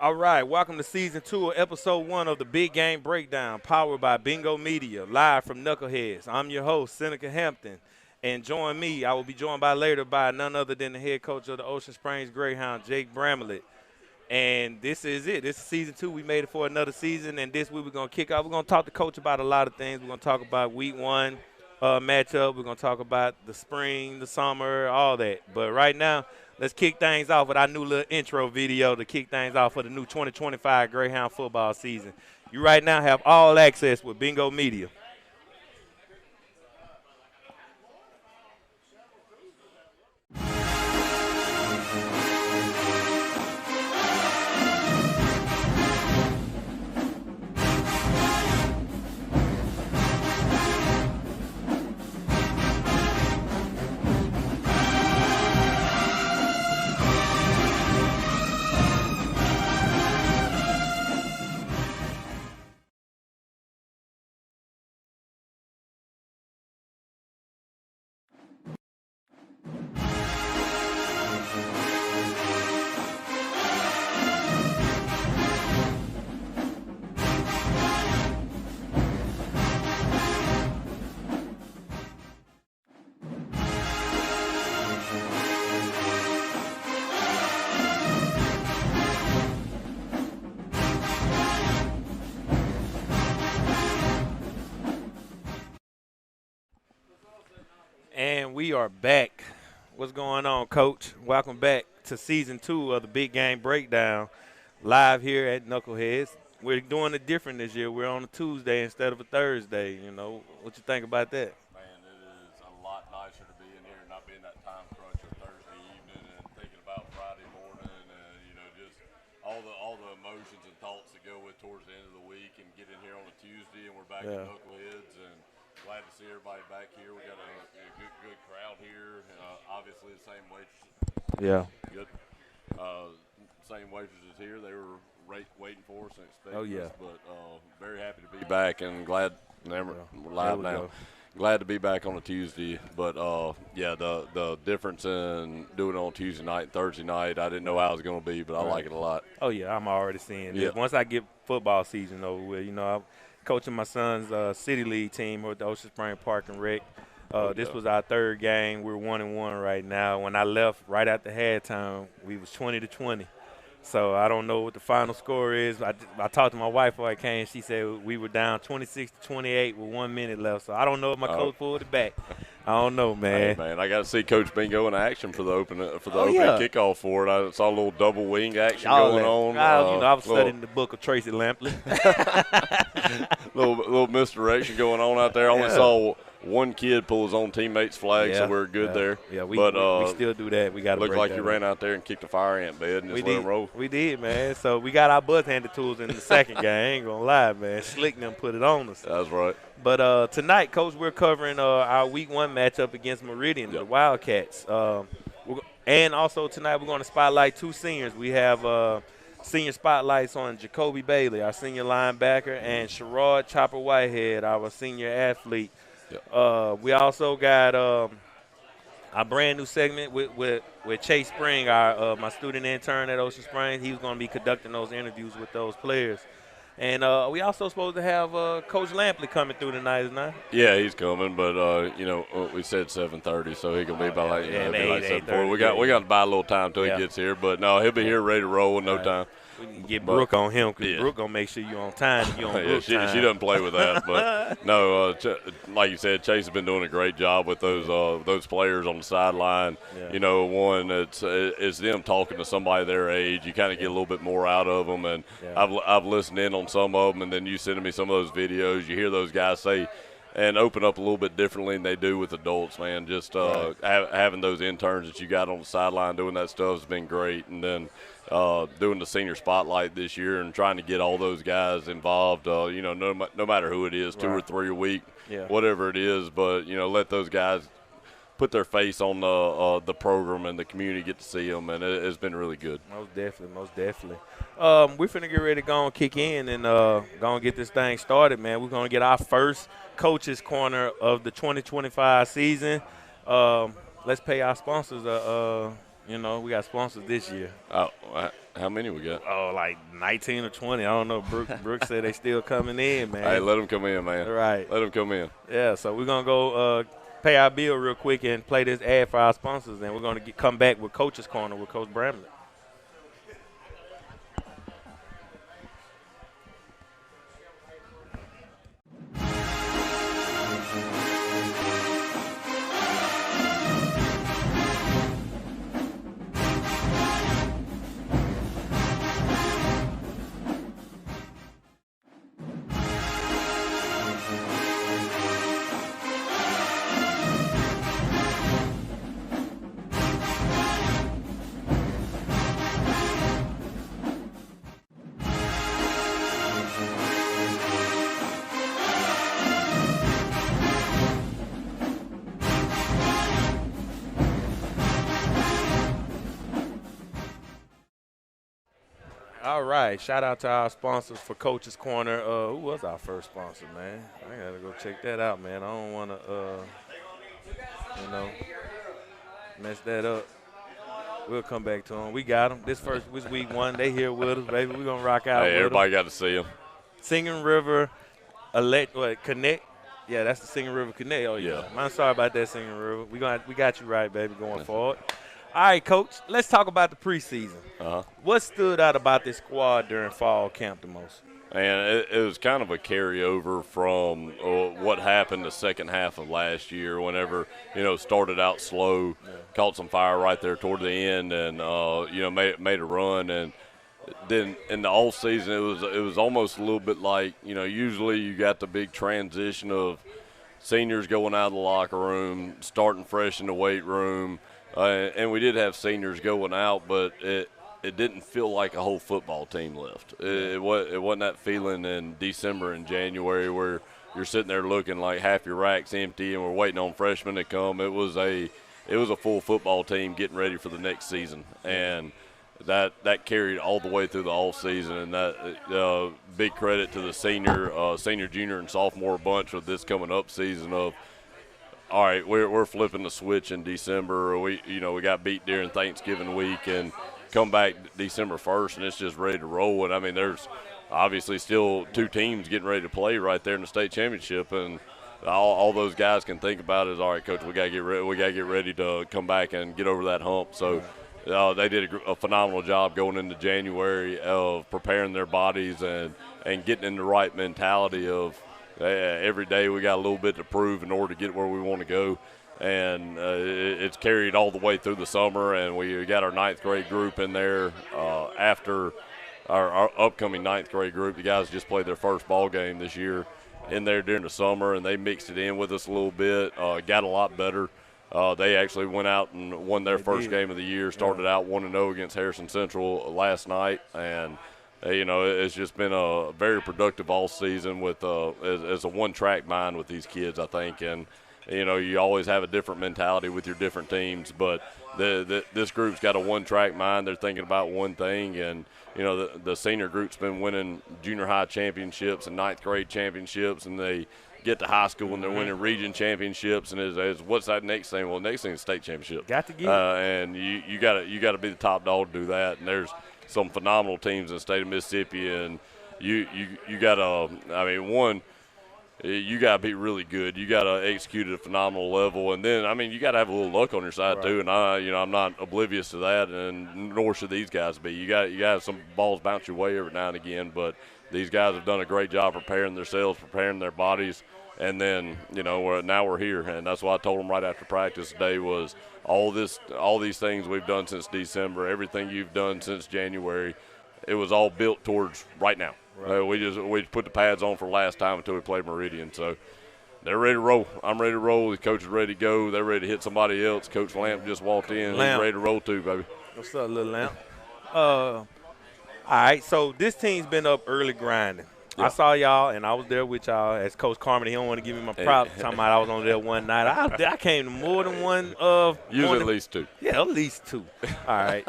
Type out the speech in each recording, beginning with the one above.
All right, welcome to Season 2 of Episode 1 of the Big Game Breakdown, powered by Bingo Media, live from Knuckleheads. I'm your host, Seneca Hampton, and join me, I will be joined later by none other than the head coach of the Ocean Springs Greyhounds, Jake Bramlett. And this is it. This is Season 2. We made it for another season, and this week we're going to kick off. We're going to talk to Coach about a lot of things. We're going to talk about Week 1 matchup. We're going to talk about the spring, the summer, all that. But right now, let's kick things off with our new little intro video to kick things off for the new 2025 Greyhound football season. You right now have all access with Bingo Media. And we are back. What's going on, Coach? Welcome back to Season 2 of the Big Game Breakdown, live here at Knuckleheads. We're doing it different this year. We're on a Tuesday instead of a Thursday. You know, what you think about that? Man, it is a lot nicer to be in here and not being that time crunch of Thursday evening and thinking about Friday morning and, you know, just all the emotions and thoughts that go with towards the end of the week and get in here on a Tuesday and we're back at Knuckleheads and glad to see everybody back here. We got a good crowd here. Obviously, the same waitresses. Yeah. Good. Same waitresses here. They were waiting for us and expecting us. But very happy to be back and glad. We're live now. Glad to be back on a Tuesday. But the difference in doing it on Tuesday night and Thursday night, I didn't know how it was going to be, but I like it a lot. Oh yeah, I'm already seeing this. Once I get football season over with, you know, I'm coaching my son's City League team with the Ocean Spring Park and Rec. This was our third game. We're 1-1 right now. When I left right after halftime, we was 20-20. So I don't know what the final score is. I talked to my wife before I came. She said we were down 26-28 with 1 minute left. So I don't know if my coach pulled it back. I don't know, man. Hey, man, I got to see Coach Bingo in action for the opening kickoff for it. I saw a little double wing action going on. I was studying the book of Tracey Lampley. little misdirection going on out there. I only saw one kid pull his own teammate's flag, so we're good there. Yeah, we still do that. We got to look like you ran out there and kicked a fire ant bed and just let them roll. We did, man. So we got our buzz handed tools in the second game. I ain't going to lie, man. Slick them put it on us. That's right. But tonight, Coach, we're covering our Week 1 matchup against Meridian, the Wildcats. And also tonight we're going to spotlight two seniors. We have senior spotlights on Jacobly Bailey, our senior linebacker, and Sharroid Choppa Whitehead, our senior athlete. We also got our brand new segment with Chase Spring, my student intern at Ocean Springs. He's going to be conducting those interviews with those players. And we also supposed to have Coach Lampley coming through tonight, isn't he? Yeah, he's coming, but we said 7:30, so he can be by like 7:40. We got to buy a little time till he gets here, but no, he'll be here ready to roll in no time. We can get Brooke on him because Brooke going to make sure you're on time. You're on Brooke time. She doesn't play with that. But, no, like you said, Chase has been doing a great job with those players on the sideline. Yeah. You know, one, it's them talking to somebody their age. You kind of get a little bit more out of them. And I've listened in on some of them, and then you sending me some of those videos. You hear those guys say and open up a little bit differently than they do with adults, man. Just having those interns that you got on the sideline doing that stuff has been great. And then doing the senior spotlight this year and trying to get all those guys involved, no matter who it is, 2 or 3 a week, whatever it is, but, let those guys put their face on the program and the community get to see them, and it's been really good. Most definitely. We're finna get ready to go and kick in and go and get this thing started, man. We're going to get our first Coach's Corner of the 2025 season. Let's pay our sponsors You know, we got sponsors this year. Oh, how many we got? Oh, like 19 or 20. I don't know. Brooke said they still coming in, man. Hey, let them come in, man. Right. Let them come in. Yeah, so we're going to go pay our bill real quick and play this ad for our sponsors, and we're going to come back with Coach's Corner with Coach Bramlett. All right, shout out to our sponsors for Coach's Corner. Who was our first sponsor, man? I gotta go check that out, man. I don't want to, mess that up. We'll come back to them. We got them. This was week 1. They here with us, baby. We're gonna rock out. Hey, with everybody them. got to see them. Singing River, Connect. Yeah, that's the Singing River Connect. Oh yeah. I'm sorry about that, Singing River. We got you right, baby, going forward. All right, Coach, let's talk about the preseason. What stood out about this squad during fall camp the most? And it was kind of a carryover from what happened the second half of last year whenever, started out slow, caught some fire right there toward the end and, made a run. And then in the off season, it was almost a little bit like, usually you got the big transition of seniors going out of the locker room, starting fresh in the weight room. And we did have seniors going out, but it didn't feel like a whole football team left. It wasn't that feeling in December and January where you're sitting there looking like half your rack's empty and we're waiting on freshmen to come. It was a full football team getting ready for the next season, and that carried all the way through the off season. And that big credit to the senior, junior, and sophomore bunch with this coming up season of. All right, we're flipping the switch in December. We got beat during Thanksgiving week and come back December 1st, and it's just ready to roll. And I mean, there's obviously still 2 teams getting ready to play right there in the state championship, and all those guys can think about is, all right, Coach, we got to get ready. We got to get ready to come back and get over that hump. So they did a phenomenal job going into January of preparing their bodies and getting in the right mentality of. Every day we got a little bit to prove in order to get where we want to go, and it's carried all the way through the summer. And we got our 9th grade group in there after our upcoming 9th grade group. The guys just played their first ball game this year in there during the summer, and they mixed it in with us a little bit. Got a lot better. They actually went out and won their first game of the year. Started out 1-0 against Harrison Central last night, and. It's just been a very productive all season with as a one-track mind with these kids, I think. And, you always have a different mentality with your different teams. But this group's got a one-track mind. They're thinking about one thing. And, the senior group's been winning junior high championships and 9th grade championships. And they get to high school and they're winning region championships. And as what's that next thing? Well, the next thing is state championship. Got to get and you got to be the top dog to do that. And there's some phenomenal teams in the state of Mississippi, and you got to, one, you got to be really good. You got to execute at a phenomenal level, and then, you got to have a little luck on your side too. And I'm not oblivious to that, and nor should these guys be. You got to have some balls bounce your way every now and again, but these guys have done a great job preparing themselves, preparing their bodies. And then, now we're here, and that's what I told them right after practice today was all these things we've done since December, everything you've done since January, it was all built towards right now. Right. We put the pads on for last time until we played Meridian. So they're ready to roll. I'm ready to roll. The coach is ready to go. They're ready to hit somebody else. Coach Lamp just walked in. He's ready to roll too, baby. What's up, little Lamp? All right, so this team's been up early grinding. I saw y'all, and I was there with y'all. As Coach Carmen, he don't want to give me my props. Talking about I was on there one night. I came to more than one. Usually at least 2. Yeah, at least 2. All right.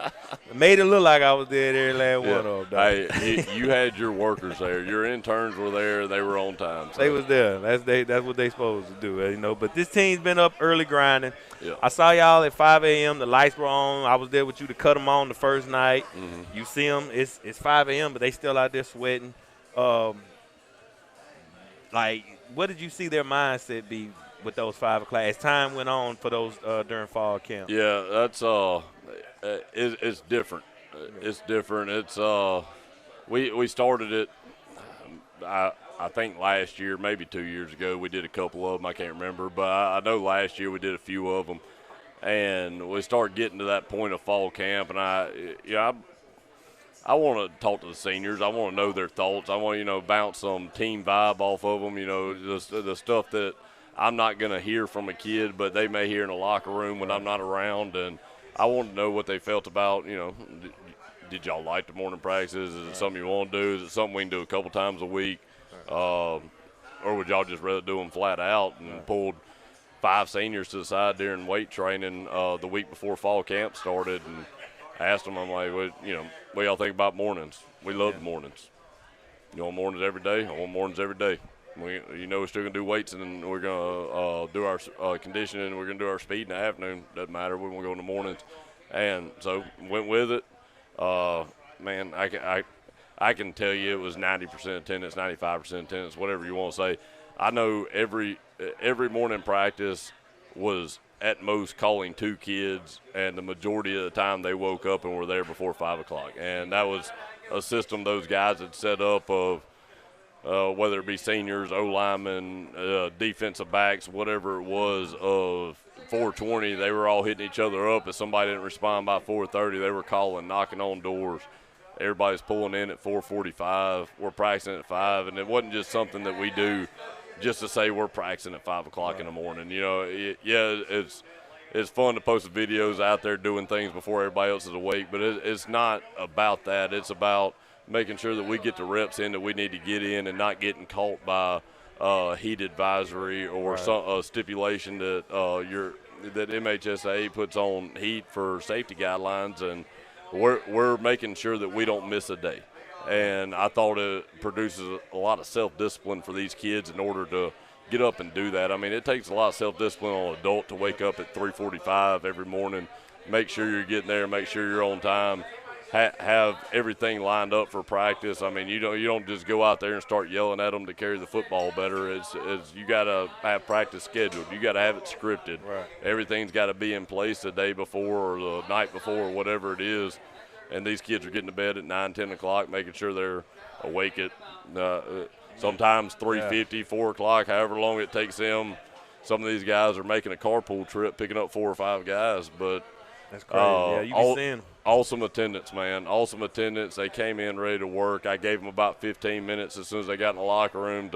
Made it look like I was there every last one of them. Hey, you had your workers there. Your interns were there. They were on time. So. They was there. That's what they supposed to do, But this team's been up early grinding. Yeah. I saw y'all at 5 a.m. The lights were on. I was there with you to cut them on the first night. Mm-hmm. You see them. It's 5 a.m., but they still out there sweating. What did you see their mindset be with those 5 o'clock as time went on for those during fall camp? Yeah, that's it's different. It's different. It's we started it. I think last year, maybe 2 years ago, we did a couple of them. I can't remember, but I know last year we did a few of them, and we started getting to that point of fall camp, and I want to talk to the seniors. I want to know their thoughts. I want to bounce some team vibe off of them. The stuff that I'm not going to hear from a kid, but they may hear in the locker room when I'm not around. And I want to know what they felt about. Did y'all like the morning practices? Is it something you want to do? Is it something we can do a couple times a week, or would y'all just rather do them flat out? And pulled 5 seniors to the side during weight training the week before fall camp started, and asked them, I'm like, what y'all think about mornings? We love the mornings. You want mornings every day? I want mornings every day. We're still going to do weights, and then we're going to do our conditioning, and we're going to do our speed in the afternoon. Doesn't matter. We want to go in the mornings. And so went with it. Man, I can tell you it was 90% attendance, 95% attendance, whatever you want to say. I know every morning practice was at most calling 2 kids, and the majority of the time they woke up and were there before 5 o'clock. And that was a system those guys had set up of whether it be seniors, O-linemen, defensive backs, whatever it was, of 4:20, they were all hitting each other up. If somebody didn't respond by 4:30, they were calling, knocking on doors. Everybody's pulling in at 4:45. We're practicing at 5, and it wasn't just something that we do just to say we're practicing at 5 o'clock in the morning. It's fun to post the videos out there doing things before everybody else is awake, but it's not about that. It's about making sure that we get the reps in that we need to get in and not getting caught by heat advisory or some stipulation that that MHSA puts on heat for safety guidelines, and we're making sure that we don't miss a day. And I thought it produces a lot of self-discipline for these kids in order to get up and do that. I mean, it takes a lot of self-discipline on an adult to wake up at 3:45 every morning, make sure you're getting there, make sure you're on time, have everything lined up for practice. I mean, you don't just go out there and start yelling at them to carry the football better. It's you got to have practice scheduled. You got to have it scripted. Right. Everything's got to be in place the day before or the night before or whatever it is. And these kids are getting to bed at 9, 10 o'clock, making sure they're awake at sometimes 3:50, 4 o'clock, however long it takes them. Some of these guys are making a carpool trip, picking up 4 or 5 guys. But that's crazy. You be seeing them. Awesome attendance, man. Awesome attendance. They came in ready to work. I gave them about 15 minutes as soon as they got in the locker room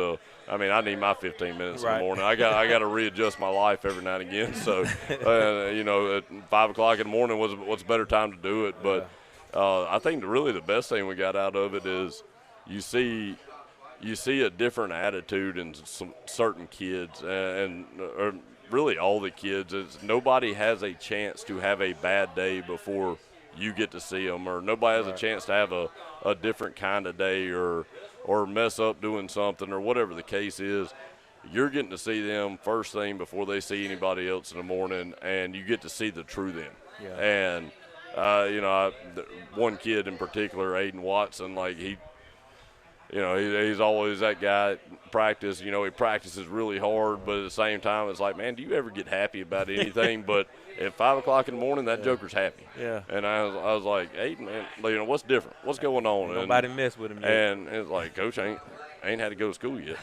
I need my 15 minutes in the morning. I got to readjust my life every now and again. So, at 5 o'clock in the morning what's a better time to do it. But I think really the best thing we got out of it is you see a different attitude in some certain kids and really all the kids. Nobody has a chance to have a bad day before you get to see them, or nobody has a chance to have a different kind of day or mess up doing something or whatever the case is. You're getting to see them first thing before they see anybody else in the morning, and you get to see the true them. Yeah. And one kid in particular, Aiden Watson, he's always that guy at practice. He practices really hard, but at the same time, it's like, man, do you ever get happy about anything? But at 5 o'clock in the morning, that joker's happy. Yeah. And I was like, Aiden, man, what's different? What's going on? Nobody mess with him yet. And it's like, Coach, I ain't had to go to school yet.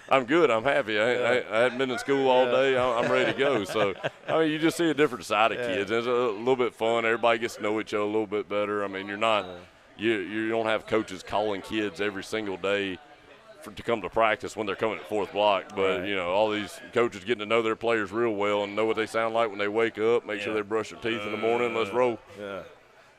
I'm good. I'm happy. I hadn't been in school all day. I'm ready to go. So, you just see a different side of kids. It's a little bit fun. Everybody gets to know each other a little bit better. I mean, you're not you don't have coaches calling kids every single day to come to practice when they're coming at 4th block. But, all these coaches getting to know their players real well and know what they sound like when they wake up, make sure they brush their teeth in the morning. Let's roll. Yeah.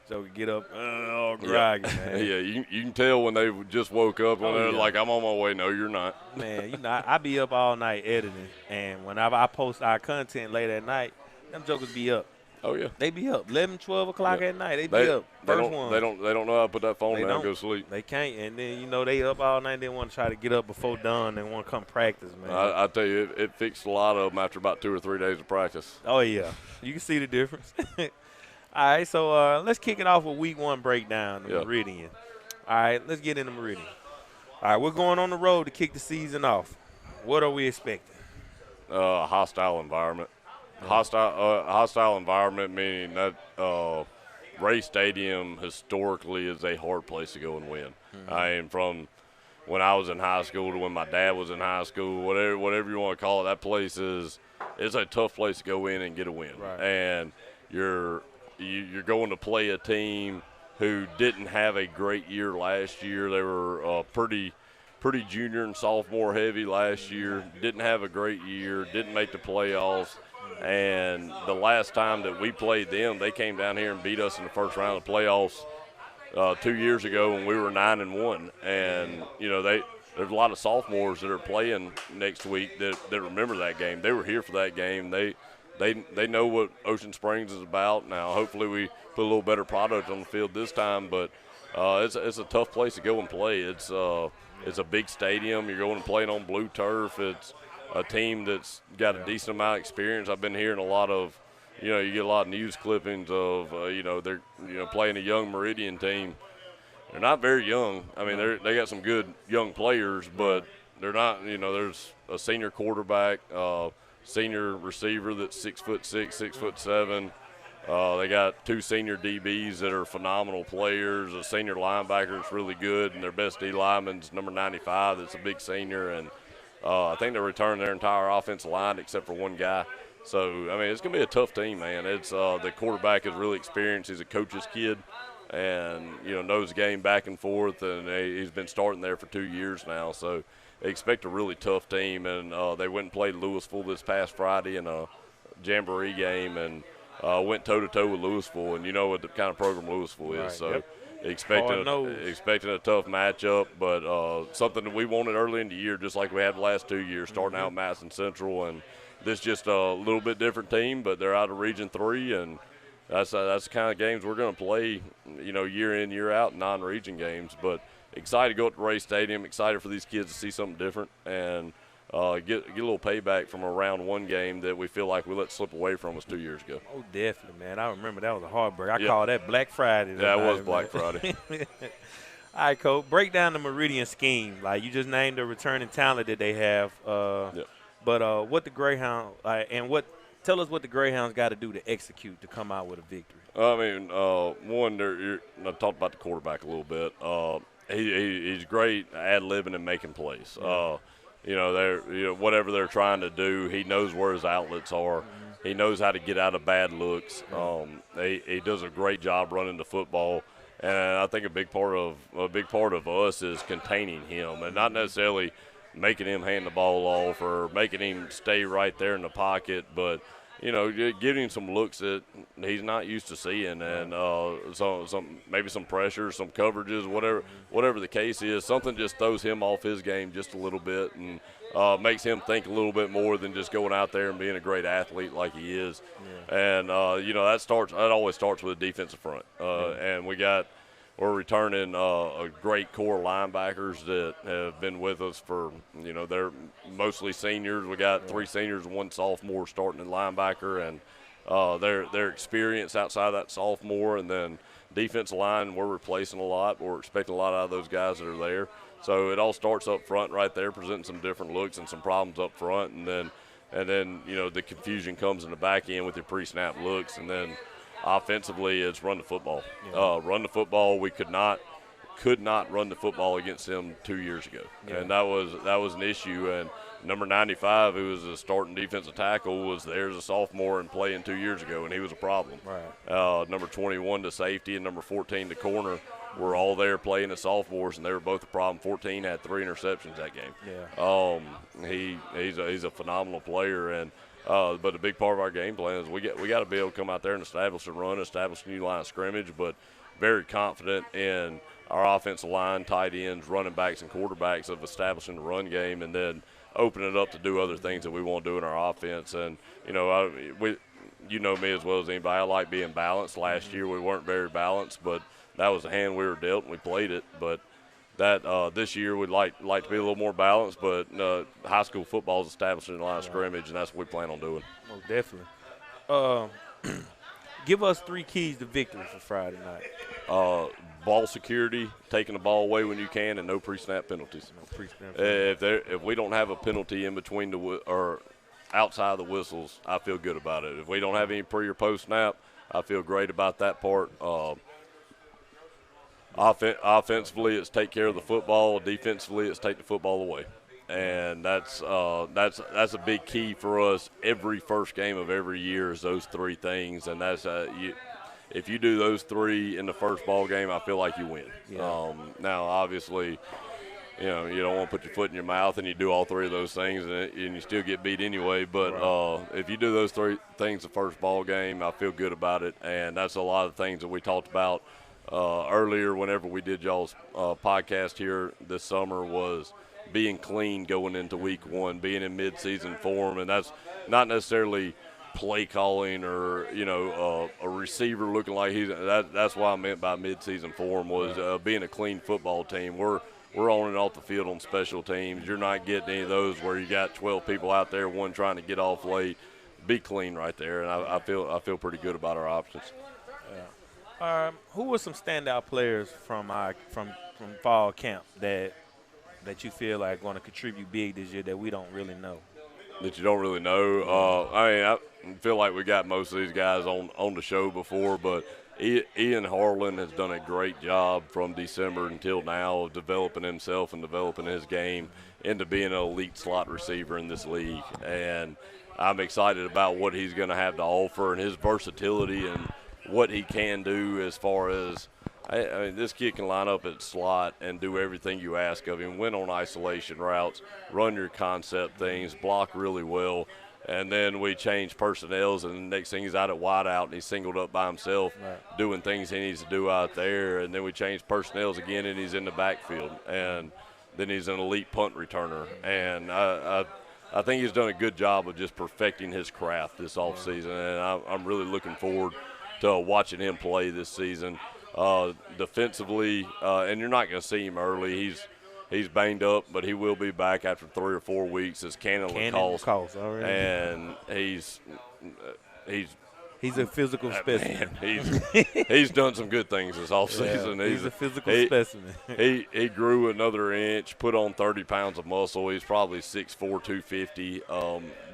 So we get up, all groggy, man. Yeah, you can tell when they just woke up and they're like, I'm on my way. No, you're not. Man, you know, I be up all night editing, and whenever I post our content late at night, them jokers be up. Oh, yeah. They be up 11, 12 o'clock at night. They be up. They First don't, one. they don't know how to put that phone down and go sleep. They can't. And then, you know, they up all night. They want to try to get up before dawn. They want to come practice, man. I tell you, it fixed a lot of them after about 2 or 3 days of practice. Oh, yeah. You can see the difference. All right, so let's kick it off with week 1 breakdown, the Meridian. All right, let's get into Meridian. All right, we're going on the road to kick the season off. What are we expecting? A hostile environment. Hostile environment meaning that Ray Stadium historically is a hard place to go and win. I mean, from when I was in high school to when my dad was in high school, whatever you want to call it, that place it's a tough place to go in and get a win. Right. And you're going to play a team who didn't have a great year last year. They were pretty junior and sophomore heavy last year. Didn't have a great year. Didn't make the playoffs. And the last time that we played them, they came down here and beat us in the first round of the playoffs 2 years ago when we were 9-1. And you know there's a lot of sophomores that are playing next week that remember that game. They were here for that game. They know what Ocean Springs is about. Now, hopefully, we put a little better product on the field this time. But it's a tough place to go and play. It's a big stadium. You're going to play it on blue turf. It's a team that's got a decent amount of experience. I've been hearing a lot of, you get a lot of news clippings of, they're playing a young Meridian team. They're not very young. I mean, they got some good young players, but they're not. There's a senior quarterback, senior receiver that's 6'6", 6'7". They got 2 senior DBs that are phenomenal players. A senior linebacker that's really good, and their best D lineman's number 95. That's a big senior, and I think they returned their entire offensive line except for one guy. So, I mean, it's going to be a tough team, man. It's the quarterback is really experienced. He's a coach's kid and, knows the game back and forth, and he's been starting there for 2 years now. So, they expect a really tough team, and they went and played Louisville this past Friday in a jamboree game and went toe-to-toe with Louisville, and you know what the kind of program Louisville is. Right. So, Yep. Expecting a tough matchup, but something that we wanted early in the year, just like we had the last 2 years, starting out Madison Central, and this just a little bit different team, but they're out of Region 3, and that's the kind of games we're going to play, year in, year out, non-region games. But excited to go up to Ray Stadium, excited for these kids to see something different, and get a little payback from a round 1 game that we feel like we let slip away from us 2 years ago. Oh, definitely, man. I remember that was a heartbreak. I call that Black Friday. Yeah, it was Black Friday. All right, Coach, break down the Meridian scheme. Like, you just named the returning talent that they have. But what the Greyhounds tell us what the Greyhounds got to do to execute to come out with a victory. I mean, I talked about the quarterback a little bit. He's great ad-libbing and making plays. Whatever they're trying to do, he knows where his outlets are. Mm-hmm. He knows how to get out of bad looks. He does a great job running the football, and I think a big part of us is containing him, and not necessarily making him hand the ball off or making him stay right there in the pocket, but giving him some looks that he's not used to seeing, and maybe some pressure, some coverages, whatever the case is. Something just throws him off his game just a little bit and makes him think a little bit more than just going out there and being a great athlete like he is. Yeah. And that always starts with a defensive front, and we're returning a great core linebackers that have been with us for, they're mostly seniors. We got 3 seniors and 1 sophomore starting in linebacker, and their experience outside of that sophomore. And then defensive line, we're replacing a lot. We're expecting a lot out of those guys that are there. So it all starts up front right there, presenting some different looks and some problems up front. And then the confusion comes in the back end with your pre-snap looks, and then offensively, it's run the football. Yeah. Run the football. We could not run the football against them 2 years ago, and that was an issue. And number 95, who was a starting defensive tackle, was there as a sophomore and playing 2 years ago, and he was a problem. Right. Number 21, the safety, and number 14, the corner, were all there playing as sophomores, and they were both a problem. 14 had 3 interceptions that game. Yeah. He's a phenomenal player, and But a big part of our game plan is we got to be able to come out there and establish a run, establish a new line of scrimmage, but very confident in our offensive line, tight ends, running backs, and quarterbacks of establishing the run game, and then open it up to do other things that we want to do in our offense. And, you know me as well as anybody, I like being balanced. Last year we weren't very balanced, but that was the hand we were dealt, and we played it. But this year we'd like to be a little more balanced, but high school football is establishing a line of scrimmage, and that's what we plan on doing. Oh, definitely. Give us 3 keys to victory for Friday night. Ball security, taking the ball away when you can, and no pre-snap penalties. No pre-snap penalties. If we don't have a penalty in between or outside the whistles, I feel good about it. If we don't have any pre or post snap, I feel great about that part. Offensively, it's take care of the football. Defensively, it's take the football away, and that's a big key for us. Every first game of every year is those 3 things, and that's if you do those 3 in the first ball game, I feel like you win. Yeah. Now, obviously, you don't want to put your foot in your mouth and you do all 3 of those things and you still get beat anyway. But right. If you do those 3 things the first ball game, I feel good about it, and that's a lot of things that we talked about earlier whenever we did y'all's podcast here this summer was being clean going into week 1, being in midseason form, and that's not necessarily play calling or a receiver looking like that's what I meant by midseason form was being a clean football team. We're on and off the field on special teams. You're not getting any of those where you got 12 people out there, one trying to get off late. Be clean right there, and I feel pretty good about our options. Yeah. Who were some standout players from fall camp that you feel like going to contribute big this year that we don't really know? That you don't really know. I feel like we got most of these guys on the show before, but Ian Harlan has done a great job from December until now of developing himself and developing his game into being an elite slot receiver in this league. And I'm excited about what he's going to have to offer and his versatility and what he can do as far as this kid can line up at slot and do everything you ask of him, win on isolation routes, run your concept things, block really well. And then we change personnels, and the next thing he's out at wideout, and he's singled up by himself, right, doing things he needs to do out there. And then we change personnels again, and he's in the backfield. And then he's an elite punt returner. And I think he's done a good job of just perfecting his craft this offseason, and I'm really looking forward to watching him play this season. Defensively, and you're not going to see him early. He's banged up, but he will be back after 3 or 4 weeks as Cannon Lacoste. And he's a physical specimen. He's done some good things this offseason. Yeah, he's a physical specimen. He grew another inch, put on 30 pounds of muscle. He's probably 6'4", 250.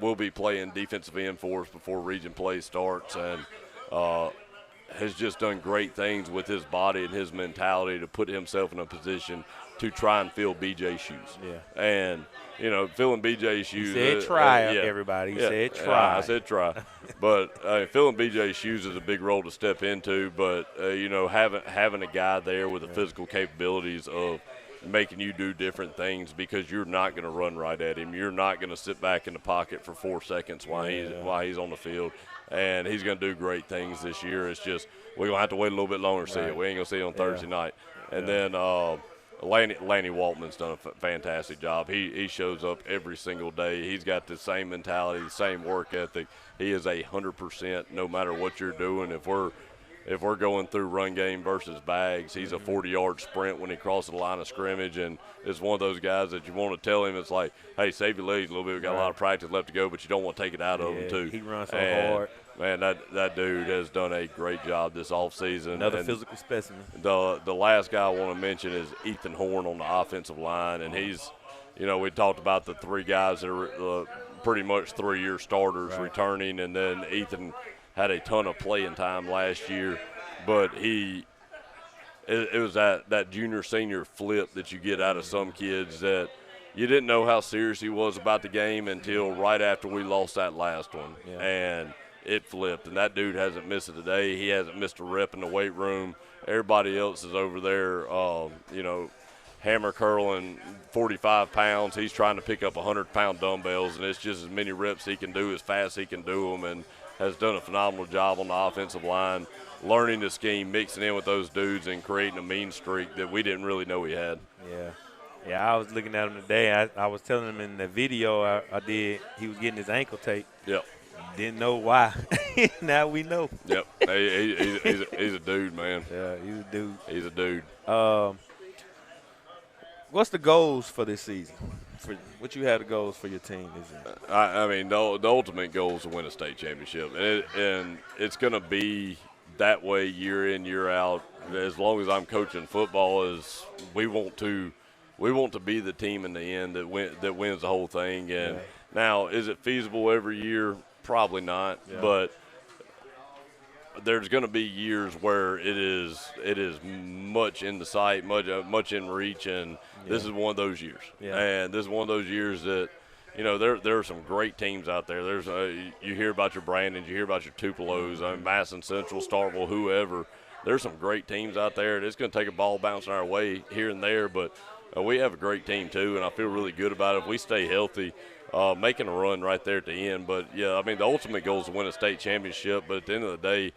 We'll be playing defensive end for us before region play starts, and has just done great things with his body and his mentality to put himself in a position to try and fill BJ's shoes. Yeah. And, filling BJ's shoes. He said try, everybody. He said try. I said try. But filling BJ's shoes is a big role to step into. But, having a guy there with the physical capabilities of making you do different things because you're not going to run right at him. You're not going to sit back in the pocket for 4 seconds while he's on the field. And he's going to do great things this year. It's just we're going to have to wait a little bit longer to see it. We ain't going to see it on Thursday night. And then Lanny Waltman's done a fantastic job. He shows up every single day. He's got the same mentality, the same work ethic. He is 100% no matter what you're doing. If we're going through run game versus bags, he's a 40-yard sprint when he crosses the line of scrimmage, and it's one of those guys that you want to tell him, it's like, hey, save your legs a little bit. We got a lot of practice left to go, but you don't want to take it out of him too. He runs so hard. Man, that dude has done a great job this offseason. Another physical specimen. The last guy I want to mention is Ethan Horn on the offensive line, and he's, we talked about the 3 guys that are pretty much 3-year starters returning, and then Ethan had a ton of playing time last year, but it was that junior-senior flip that you get out of some kids that you didn't know how serious he was about the game until right after we lost that last one. Yeah. And it flipped, and that dude hasn't missed it today. He hasn't missed a rep in the weight room. Everybody else is over there, hammer curling 45 pounds. He's trying to pick up 100-pound dumbbells, and it's just as many reps he can do, as fast he can do them, and has done a phenomenal job on the offensive line, learning the scheme, mixing in with those dudes, and creating a mean streak that we didn't really know he had. Yeah, I was looking at him today. I was telling him in the video I did, he was getting his ankle tape. Yep. Didn't know why. Now we know. Yep. He's a dude, man. Yeah, he's a dude. He's a dude. What's the goals for this season? What you had the goals for your team this season? I mean, the ultimate goal is to win a state championship, and it's going to be that way year in, year out. As long as I'm coaching football, is we want to be the team in the end that wins the whole thing. And now, is it feasible every year? Probably not, but there's going to be years where it is much in the sight, much in reach, and this is one of those years. And this is one of those years that, you know, there are some great teams out there. There's you hear about your Brandons, you hear about your Tupelos, Masson Central, Starkville, whoever. There's some great teams out there, and it's going to take a ball bouncing our way here and there, but we have a great team too, and I feel really good about it. If we stay healthy, making a run right there at the end. But, yeah, I mean, the ultimate goal is to win a state championship, but at the end of the day,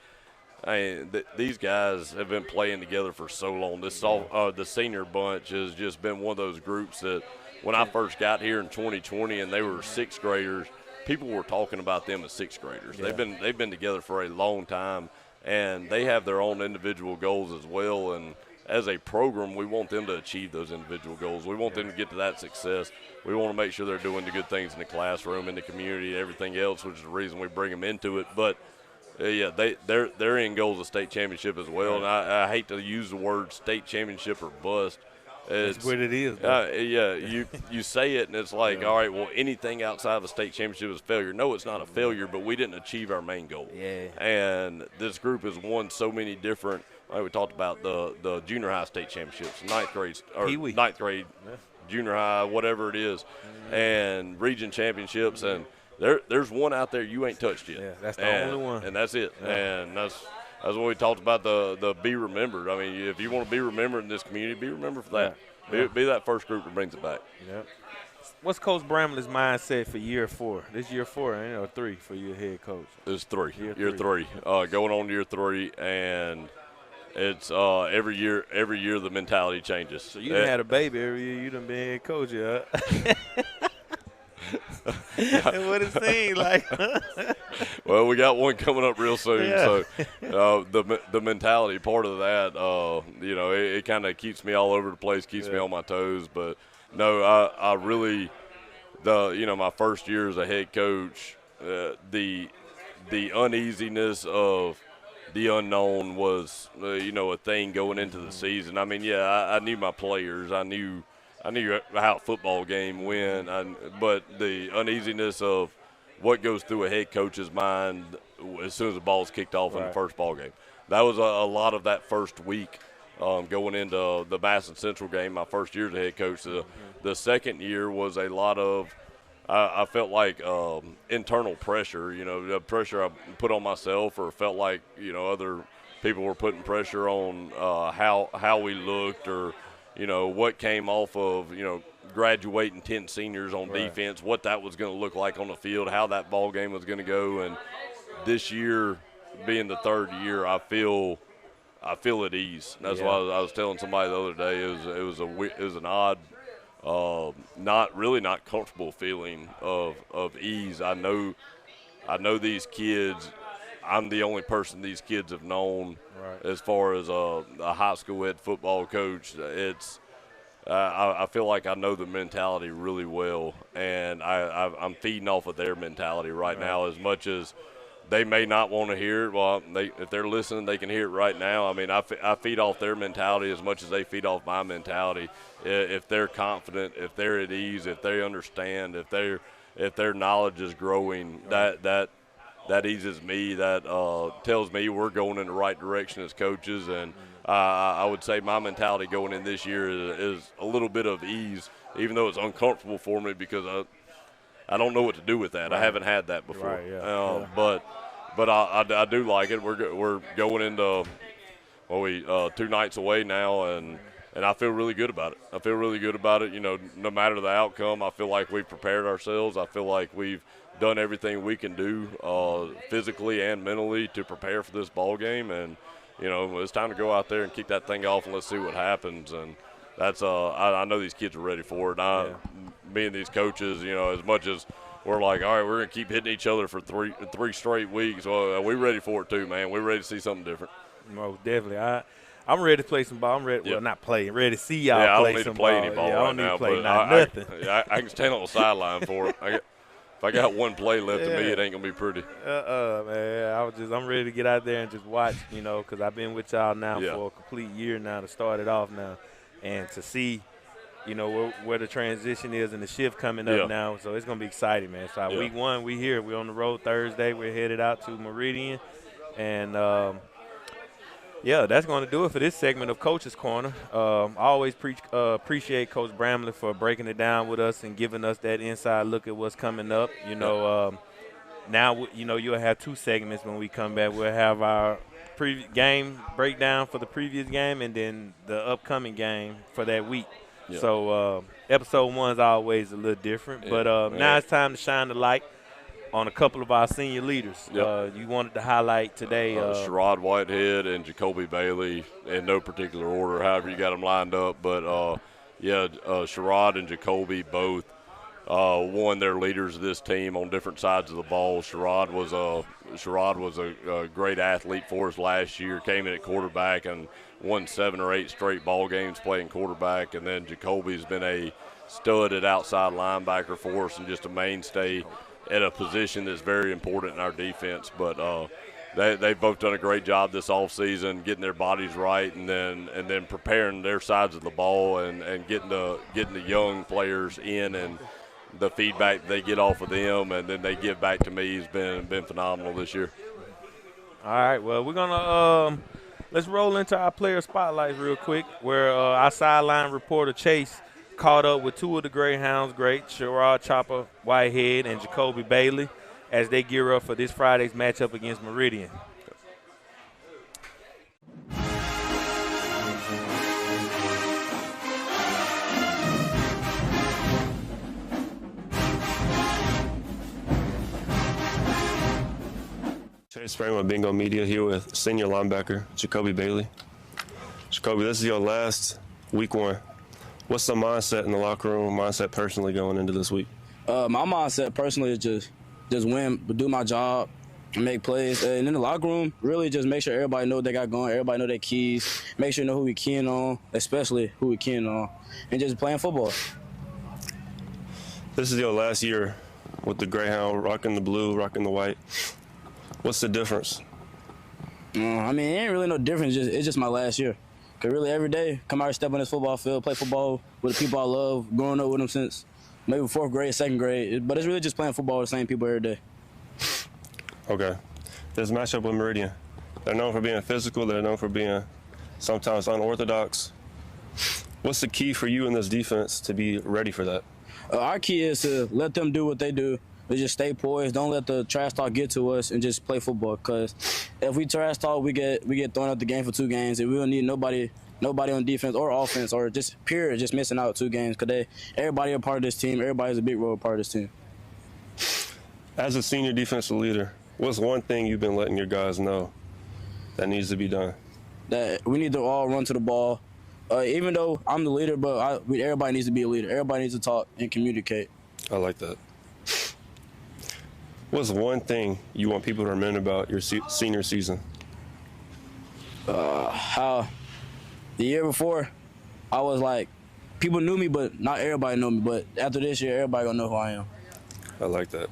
these guys have been playing together for so long. The senior bunch has just been one of those groups that when I first got here in 2020 and they were sixth graders, people were talking about them as sixth graders. Yeah. They've been together for a long time, and they have their own individual goals as well. And as a program, we want them to achieve those individual goals. We want them to get to that success. We want to make sure they're doing the good things in the classroom, in the community, everything else, which is the reason we bring them into it. But their end goal is a state championship as well. And I hate to use the word state championship or bust. That's what it is. You say it, and it's like, all right, well, anything outside of a state championship is failure. No, it's not a failure, but we didn't achieve our main goal. Yeah. And this group has won so many different. Like we talked about the junior high state championships, ninth grade, junior high, whatever it is, and region championships, and there's one out there you ain't touched yet. Yeah, that's the only one, and that's it. Yeah. And that's what we talked about, the be remembered. I mean, if you want to be remembered in this community, be remembered for that. Yeah. Be that first group that brings it back. Yep. What's Coach Bramlett's mindset for year 4? This year 4, or 3 for your head coach? It's 3. Year 3. Going on to year 3, and it's every year the mentality changes. So you done had a baby every year. You done been head coach, yeah. And what it seems like. Well, we got one coming up real soon. Yeah. So the mentality part of that, it kind of keeps me all over the place, keeps me on my toes. But no, I really, my first year as a head coach, the uneasiness of the unknown was, a thing going into the season. I mean, I knew my players. I knew how a football game went. But the uneasiness of what goes through a head coach's mind as soon as the ball's kicked off in the first ball game. That was a lot of that first week going into the Masson Central game, my first year as a head coach. The second year was a lot of I felt like internal pressure, the pressure I put on myself, or felt like, other people were putting pressure on how we looked, or, what came off of, graduating 10 seniors on defense, what that was going to look like on the field, how that ball game was going to go. And this year, being the third year, I feel at ease. That's why I was telling somebody the other day, it was an odd, not comfortable feeling of ease. I know these kids. I'm the only person these kids have known as far as a high school head football coach. I feel like I know the mentality really well, and I'm feeding off of their mentality right now. As much as they may not want to hear it, well, if they're listening, they can hear it right now. I mean, I feed off their mentality as much as they feed off my mentality. If they're confident, if they're at ease, if they understand, if their knowledge is growing, that eases me. That tells me we're going in the right direction as coaches. And I would say my mentality going in this year is a little bit of ease, even though it's uncomfortable for me because I don't know what to do with that. I haven't had that before. But I do like it. We're going into 2 nights away now, and and I feel really good about it. You know, no matter the outcome, I feel like we've prepared ourselves. I feel like we've done everything we can do physically and mentally to prepare for this ball game, and you know, it's time to go out there and kick that thing off and let's see what happens. And that's I know these kids are ready for it. Me and these coaches, you know, as much as we're like, all right, we're gonna keep hitting each other for three straight weeks. Well, we're ready for it too, man. We're ready to see something different. Most definitely. I'm ready to play some ball. I'm ready. Well, not play. Ready to see y'all play some ball. I don't need to play any ball right now. Nothing. I can stand on the sideline for it. If I got one play left to me, it ain't gonna be pretty. Man. I'm ready to get out there and just watch. You know, because I've been with y'all now for a complete year now to start it off now, and to see, you know, where the transition is and the shift coming up now. So it's gonna be exciting, man. So week 1, we here. We're on the road Thursday. We're headed out to Meridian, and that's going to do it for this segment of Coach's Corner. I always appreciate Coach Bramlett for breaking it down with us and giving us that inside look at what's coming up. You know, now, you know, you'll have 2 segments when we come back. We'll have our game breakdown for the previous game and then the upcoming game for that week. Yeah. So episode 1 is always a little different. But now it's time to shine the light on a couple of our senior leaders. You wanted to highlight today. Sharroid, Whitehead, and Jacobly Bailey in no particular order, however you got them lined up. But, Sharroid and Jacobly both they're leaders of this team on different sides of the ball. Sharroid was a great athlete for us last year, came in at quarterback and won 7 or 8 straight ball games playing quarterback. And then Jacobly's been a stud at outside linebacker for us and just a mainstay at a position that's very important in our defense. But they've both done a great job this offseason, getting their bodies right and then preparing their sides of the ball and getting the young players in, and the feedback they get off of them and then they give back to me has been phenomenal this year. All right, well, we're gonna let's roll into our player spotlights real quick, where our sideline reporter Chase caught up with 2 of the Greyhounds greats, Sharroid, Choppa, Whitehead, and Jacobly Bailey, as they gear up for this Friday's matchup against Meridian. Trey spraying with Bingo Media here with senior linebacker Jacobly Bailey. Jacobly, this is your last week 1. What's the mindset in the locker room, mindset personally going into this week? My mindset personally is just win, but do my job, and make plays. And in the locker room, really just make sure everybody know what they got going, everybody know their keys, make sure you know who we keying on, especially who we keying on, and just playing football. This is your last year with the Greyhound, rocking the blue, rocking the white. What's the difference? I mean, it ain't really no difference. It's just my last year. Cause really every day, come out and step on this football field, play football with the people I love, growing up with them since maybe 4th grade, 2nd grade. But it's really just playing football with the same people every day. Okay. This matchup with Meridian, they're known for being physical. They're known for being sometimes unorthodox. What's the key for you in this defense to be ready for that? Our key is to let them do what they do. We just stay poised. Don't let the trash talk get to us and just play football. Because if we trash talk, we get thrown out the game for 2 games, and we don't need nobody on defense or offense or just period just missing out 2 games. Because everybody a part of this team. Everybody's a big role part of this team. As a senior defensive leader, what's one thing you've been letting your guys know that needs to be done? That we need to all run to the ball. Even though I'm the leader, but everybody needs to be a leader. Everybody needs to talk and communicate. I like that. What's one thing you want people to remember about your senior season? How the year before, I was like, people knew me, but not everybody knew me. But after this year, everybody gonna know who I am. I like that.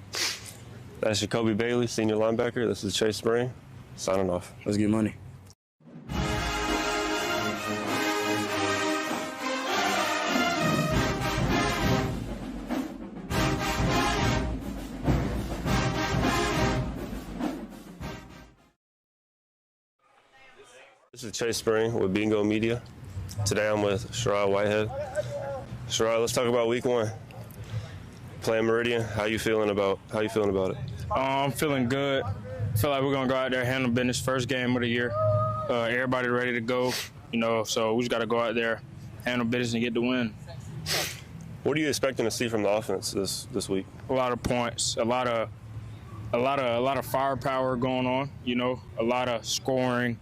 That's Jacobly Bailey, senior linebacker. This is Chase Spring, signing off. Let's get money. This is Chase Spring with Bingo Media. Today I'm with Sharroid Whitehead. Sharroid, let's talk about week 1. Playing Meridian, how you feeling about it? I'm feeling good. Feel like we're gonna go out there, handle business, first game of the year. Everybody ready to go, so we just gotta go out there handle business and get the win. What are you expecting to see from the offense this week? A lot of points, a lot of firepower going on. You know, a lot of scoring,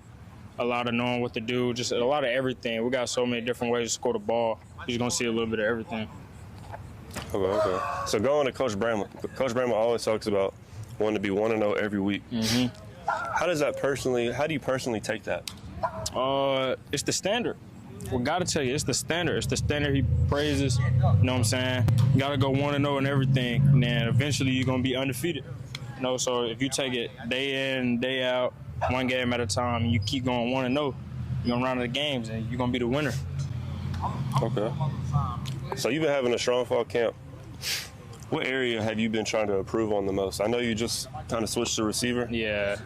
a lot of knowing what to do, just a lot of everything. We got so many different ways to score the ball. You're just gonna see a little bit of everything. Okay. So going to Coach Bramlett. Coach Bramlett always talks about wanting to be 1-0 every week. Mm-hmm. How do you personally take that? It's the standard. We gotta tell you, it's the standard. It's the standard he praises. You know what I'm saying? You gotta go 1-0 in everything, and then eventually you're gonna be undefeated. You know, so if you take it day in, day out, one game at a time, and you keep going 1-0, you're gonna run out of the games, and you're gonna be the winner. Okay. So you've been having a strong fall camp. What area have you been trying to improve on the most? I know you just kind of switched to receiver. Yeah.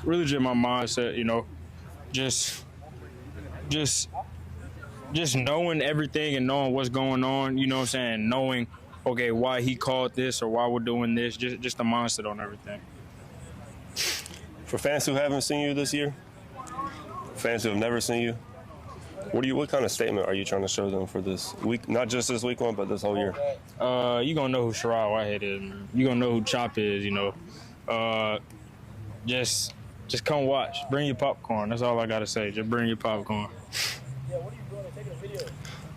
Really just my mindset, you know. Just knowing everything and knowing what's going on, you know what I'm saying? Knowing, okay, why he called this or why we're doing this, just the mindset on everything. For fans who haven't seen you this year, fans who have never seen you, what kind of statement are you trying to show them for this week? Not just this week one, but this whole year. You gonna know who Sharroid Whitehead is, man. You gonna know who Choppa is, you know. Just come watch. Bring your popcorn. That's all I gotta say. Just bring your popcorn.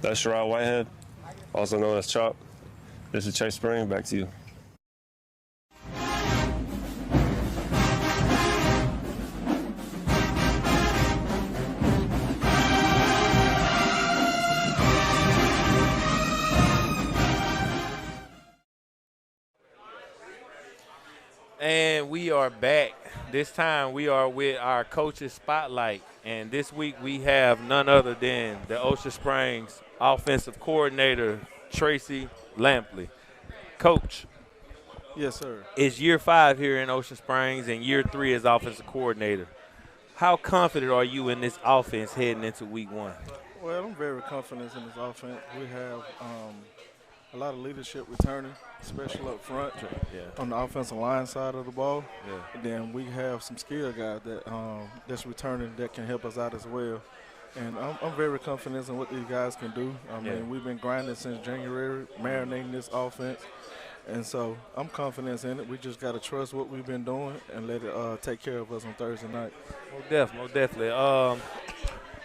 That's Sharroid Whitehead, also known as Chop. This is Chase Spring. Back to you. And we are back. This time we are with our coaches spotlight. And this week we have none other than the Ocean Springs offensive coordinator, Tracey Lampley. Coach. Yes, sir. It's year 5 here in Ocean Springs and year 3 as offensive coordinator. How confident are you in this offense heading into week 1? Well, I'm very confident in this offense. We have a lot of leadership returning, especially up front on the offensive line side of the ball. Yeah. And then we have some skill guys that's returning that can help us out as well. And I'm very confident in what these guys can do. I mean, we've been grinding since January, marinating this offense. And so I'm confident in it. We just got to trust what we've been doing and let it take care of us on Thursday night. Most definitely.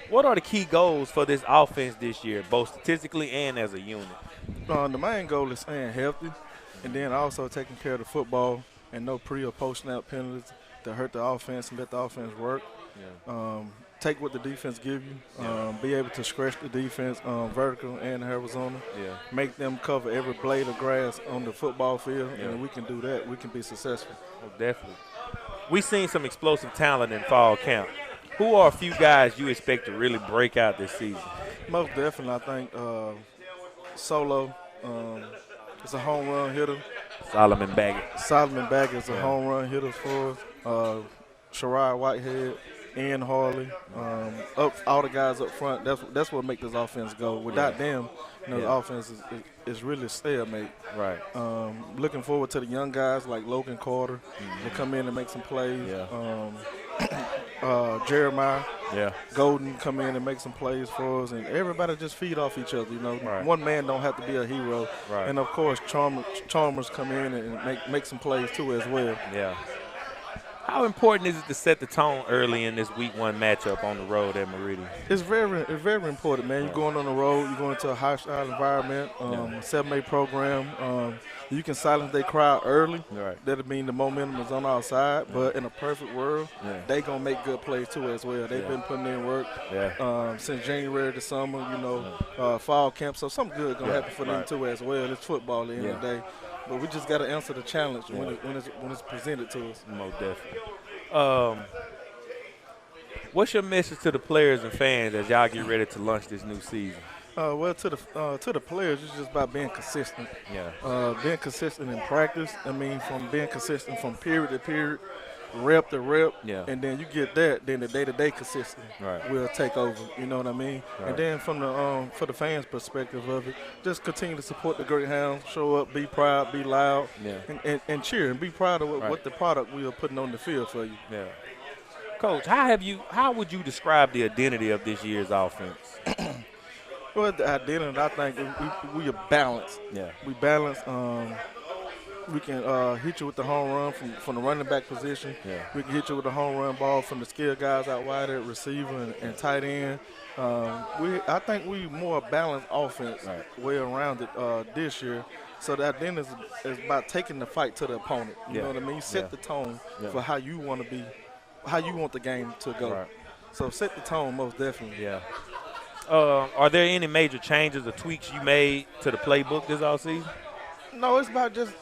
What are the key goals for this offense this year, both statistically and as a unit? The main goal is staying healthy and then also taking care of the football and no pre- or post-snap penalties to hurt the offense and let the offense work. Yeah. Take what the defense give you, be able to scratch the defense vertical and horizontal, make them cover every blade of grass on the football field, and we can do that. We can be successful. Oh, definitely. We've seen some explosive talent in fall camp. Who are a few guys you expect to really break out this season? Most definitely, I think Solo is a home run hitter. Solomon Baggett is a home run hitter for us. Sharroid Whitehead, Ian Harley, all the guys up front. That's what makes this offense go. Without them, the offense is really stalemate. Right. Looking forward to the young guys like Logan Carter to come in and make some plays. Jeremiah Golden come in and make some plays for us, and everybody just feed off each other. You know, one man don't have to be a hero. Right. And of course, Chalmers come in and make some plays too as well. Yeah. How important is it to set the tone early in this week 1 matchup on the road at Meridian? It's very important, man. You're going on the road. You're going to a hostile environment, 7A program. You can silence their crowd early. Right. That'll mean the momentum is on our side. But in a perfect world, they going to make good plays too as well. They've been putting in work since January to summer, fall camp. So something good going to happen for them too as well. It's football at the end of the day. But we just got to answer the challenge when it's presented to us. Most definitely. What's your message to the players and fans as y'all get ready to launch this new season? Well, to the players, it's just about being consistent. Being consistent in practice. I mean, from being consistent from period to period, rep to rep, and then you get that, then the day-to-day consistency will take over. You know what I mean? Right. And then from the for the fans' perspective of it, just continue to support the Greyhounds, show up, be proud, be loud, and cheer and be proud of what the product we are putting on the field for you. Coach, how would you describe the identity of this year's offense? Well, at the end of it, I think we are balanced. Yeah. We balance. We can hit you with the home run from the running back position. Yeah. We can hit you with the home run ball from the skilled guys out wide at receiver and tight end. I think we more balanced offense, well-rounded this year. So that then is about taking the fight to the opponent. You know what I mean? Set the tone for how you want to be, how you want the game to go. Right. So set the tone most definitely. Yeah. Are there any major changes or tweaks you made to the playbook this offseason? No, it's about just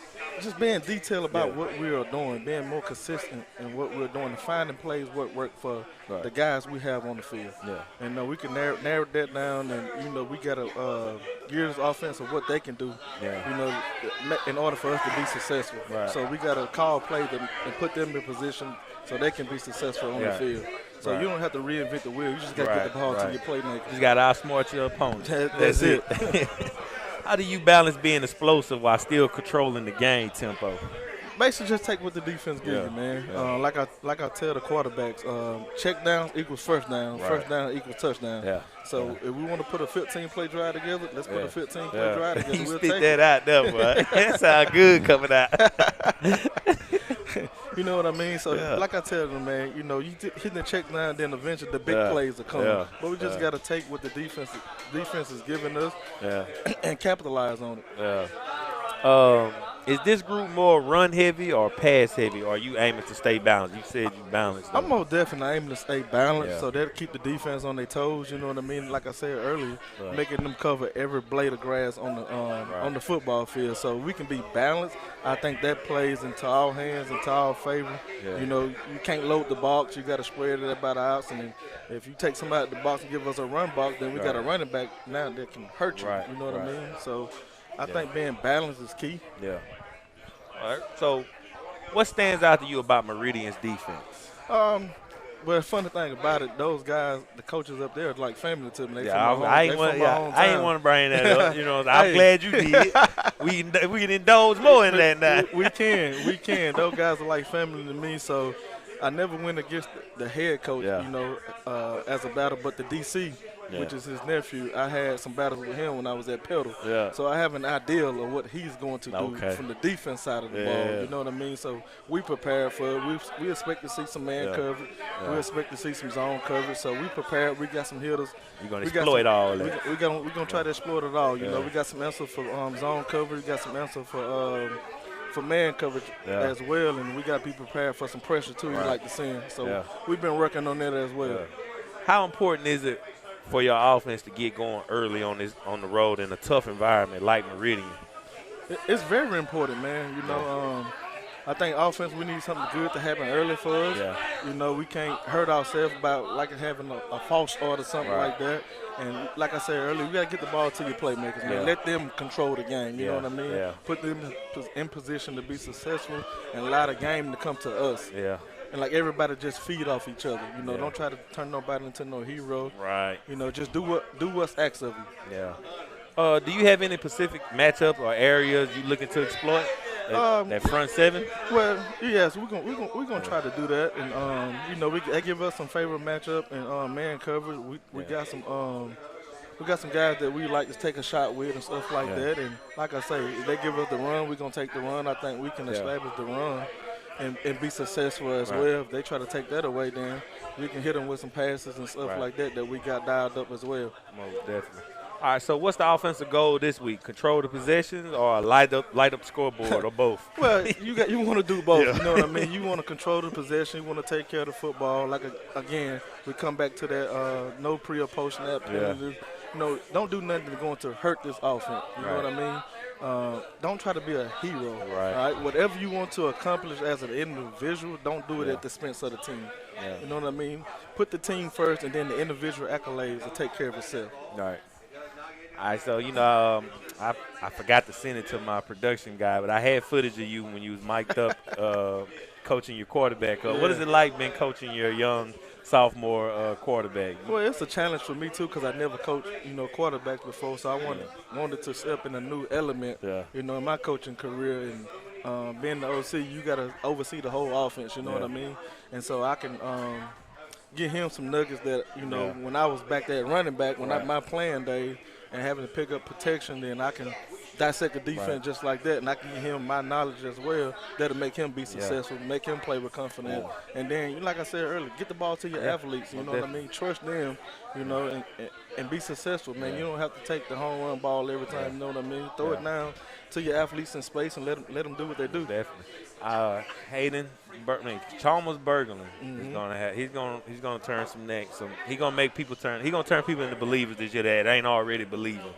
being detailed about what we are doing, being more consistent in what we're doing, and finding plays what work for the guys we have on the field. Yeah. And we can narrow that down, and we got to gear this offense of what they can do. Yeah. In order for us to be successful. Right. So we got to call plays and put them in position so they can be successful on the field. So you don't have to reinvent the wheel. You just got to get the ball to your playmaker. You just got to outsmart your opponent. That's it. How do you balance being explosive while still controlling the game tempo? Basically, just take what the defense gives you, man. Yeah. Like I tell the quarterbacks, check downs equals first down. Right. First down equals touchdown. Yeah. So if we want to put a 15-play drive together, let's put a 15-play drive together. You we'll spit take that out there, boy. That sound good coming out. You know what I mean? So like I tell them, man, you hit the check down, then eventually the big plays are coming. Yeah. But we just got to take what the defense is giving us and capitalize on it. Yeah. Is this group more run heavy or pass heavy, or are you aiming to stay balanced? You said you balanced. I'm most definitely aiming to stay balanced, so that'll keep the defense on their toes. You know what I mean? Like I said earlier, making them cover every blade of grass on the football field, so we can be balanced. I think that plays into our hands, into our favor. Yeah. You can't load the box. You got to spread it about the outs, and if you take somebody out the box and give us a run box, then we got a running back now that can hurt you. You know what I mean? So I think being balanced is key. Yeah. All right. So what stands out to you about Meridian's defense? Well, the funny thing about it, those guys, the coaches up there, are like family to me. I ain't want to bring that up. I'm glad you did. We can indulge more in that now. We can. Those guys are like family to me. So I never went against the head coach, as a battle, but the DC. Which is his nephew. I had some battles with him when I was at Pedal. Yeah. So I have an idea of what he's going to do from the defense side of the ball. You know what I mean? So we prepare for it. We expect to see some man coverage. We expect to see some zone coverage. So we prepared. We got some hitters. You're going to exploit all that. We're going to try to exploit it all. You know, we got some answer for zone coverage. We got some answer for man coverage as well. And we got to be prepared for some pressure, too, you like to see. So we've been working on that as well. Yeah. How important is it for your offense to get going early on the road in a tough environment like Meridian? It's very important, man. I think offense, we need something good to happen early for us. Yeah. We can't hurt ourselves about having a false start or something like that. And like I said earlier, we got to get the ball to your playmakers, man. Let them control the game, you know what I mean? Yeah. Put them in position to be successful and allow the game to come to us. Yeah. And everybody just feed off each other. Don't try to turn nobody into no hero. Right. Just do what's asked of you. Yeah. Do you have any specific matchup or areas you looking to exploit? That front seven? Well, yes, we're gonna try to do that, and they give us some favorite matchup and man coverage. We got some guys that we like to take a shot with and stuff like that. And like I say, if they give us the run, we're gonna take the run. I think we can establish the run and be successful as well. If they try to take that away, then we can hit them with some passes and stuff like that we got dialed up as well. Most definitely. All right, so what's the offensive goal this week? Control the possessions or light up the scoreboard or both? Well, you want to do both. You know what I mean? You want to control the possession. You want to take care of the football. Again, we come back to that no pre or post snap penalties. Don't do nothing that's going to hurt this offense. You know what I mean? Don't try to be a hero. Right. Whatever you want to accomplish as an individual, don't do it at the expense of the team. Yeah. You know what I mean? Put the team first, and then the individual accolades will take care of itself. All right, so, I forgot to send it to my production guy, but I had footage of you when you was mic'd up coaching your quarterback. What is it like being coaching your young sophomore quarterback? Well, it's a challenge for me, too, because I never coached, quarterbacks before, so I wanted to step in a new element, in my coaching career. And being the OC, you got to oversee the whole offense, you know what I mean? And so I can give him some nuggets that, when I was back there running back, my playing day, and having to pick up protection, then I can dissect the defense just like that, and I can give him my knowledge as well. That'll make him be successful, make him play with confidence. And then, like I said earlier, get the ball to your athletes, you know what I mean? Trust them, you know, and be successful, man. You don't have to take the home run ball every time, you know what I mean? Throw it down to your athletes in space and let them do what they do. Definitely. Hayden, Chalmers Berglund is gonna have. He's gonna turn some necks. He's gonna make people turn. He's gonna turn people into believers this year that ain't already believing.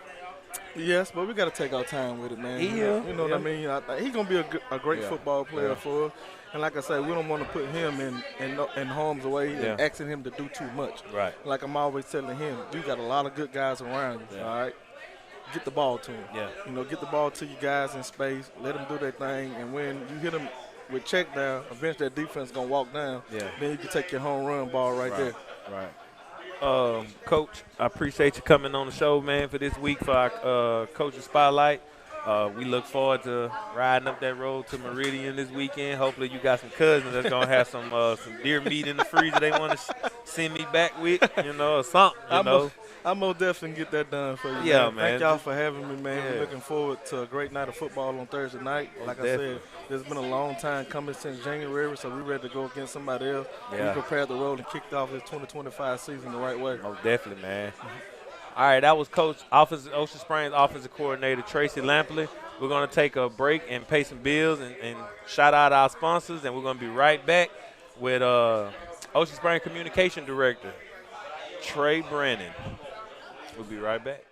Yes, but we got to take our time with it, man. You know what I mean? He's going to be a great football player for us. And like I said, we don't want to put him in harm's way and asking him to do too much. Right. Like I'm always telling him, you got a lot of good guys around you, all right? Get the ball to him. Yeah. You know, get the ball to you guys in space. Let them do their thing. And when you hit them with check down, eventually that defense is going to walk down. Yeah. Then you can take your home run ball right there. Right. Coach, I appreciate you coming on the show, man, for this week for our Coach's Spotlight. We look forward to riding up that road to Meridian this weekend. Hopefully you got some cousins that's going to have some deer meat in the freezer they want to send me back with, you know, or something, you know. I'm going to definitely get that done for you, man. Thank y'all for having me, man. Looking forward to a great night of football on Thursday night. Like I said, it's been a long time coming since January, so we're ready to go against somebody else. We prepared the road and kicked off this 2025 season the right way. Oh, definitely, man. All right, that was Coach Ocean Springs Offensive Coordinator Tracey Lampley. We're going to take a break and pay some bills and shout out our sponsors, and we're going to be right back with Ocean Springs Communication Director Trey Brennon. We'll be right back.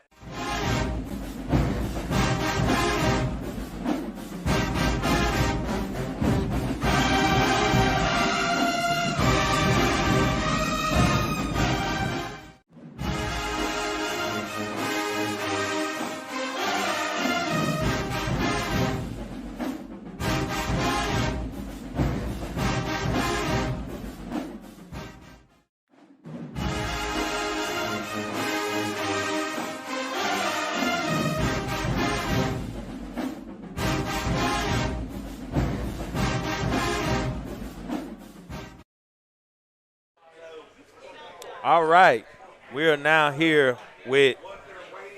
All right, we are now here with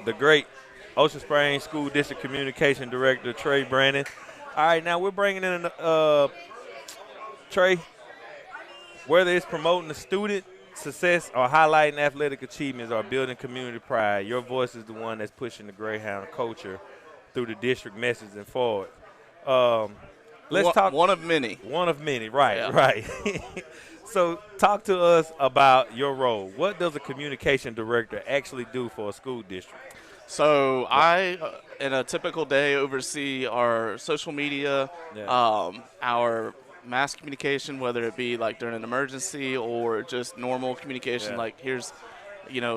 the great Ocean Springs School District Communication Director, Trey Brennon. All right, now we're bringing in Trey, whether it's promoting the student success or highlighting athletic achievements or building community pride, your voice is the one that's pushing the Greyhound culture through the district message and forward. Let's talk. One of many. One of many, right, right. So talk to us about your role. What does a communication director actually do for a school district? So I, in a typical day, oversee our social media, our mass communication, whether it be like during an emergency or just normal communication. Like here's,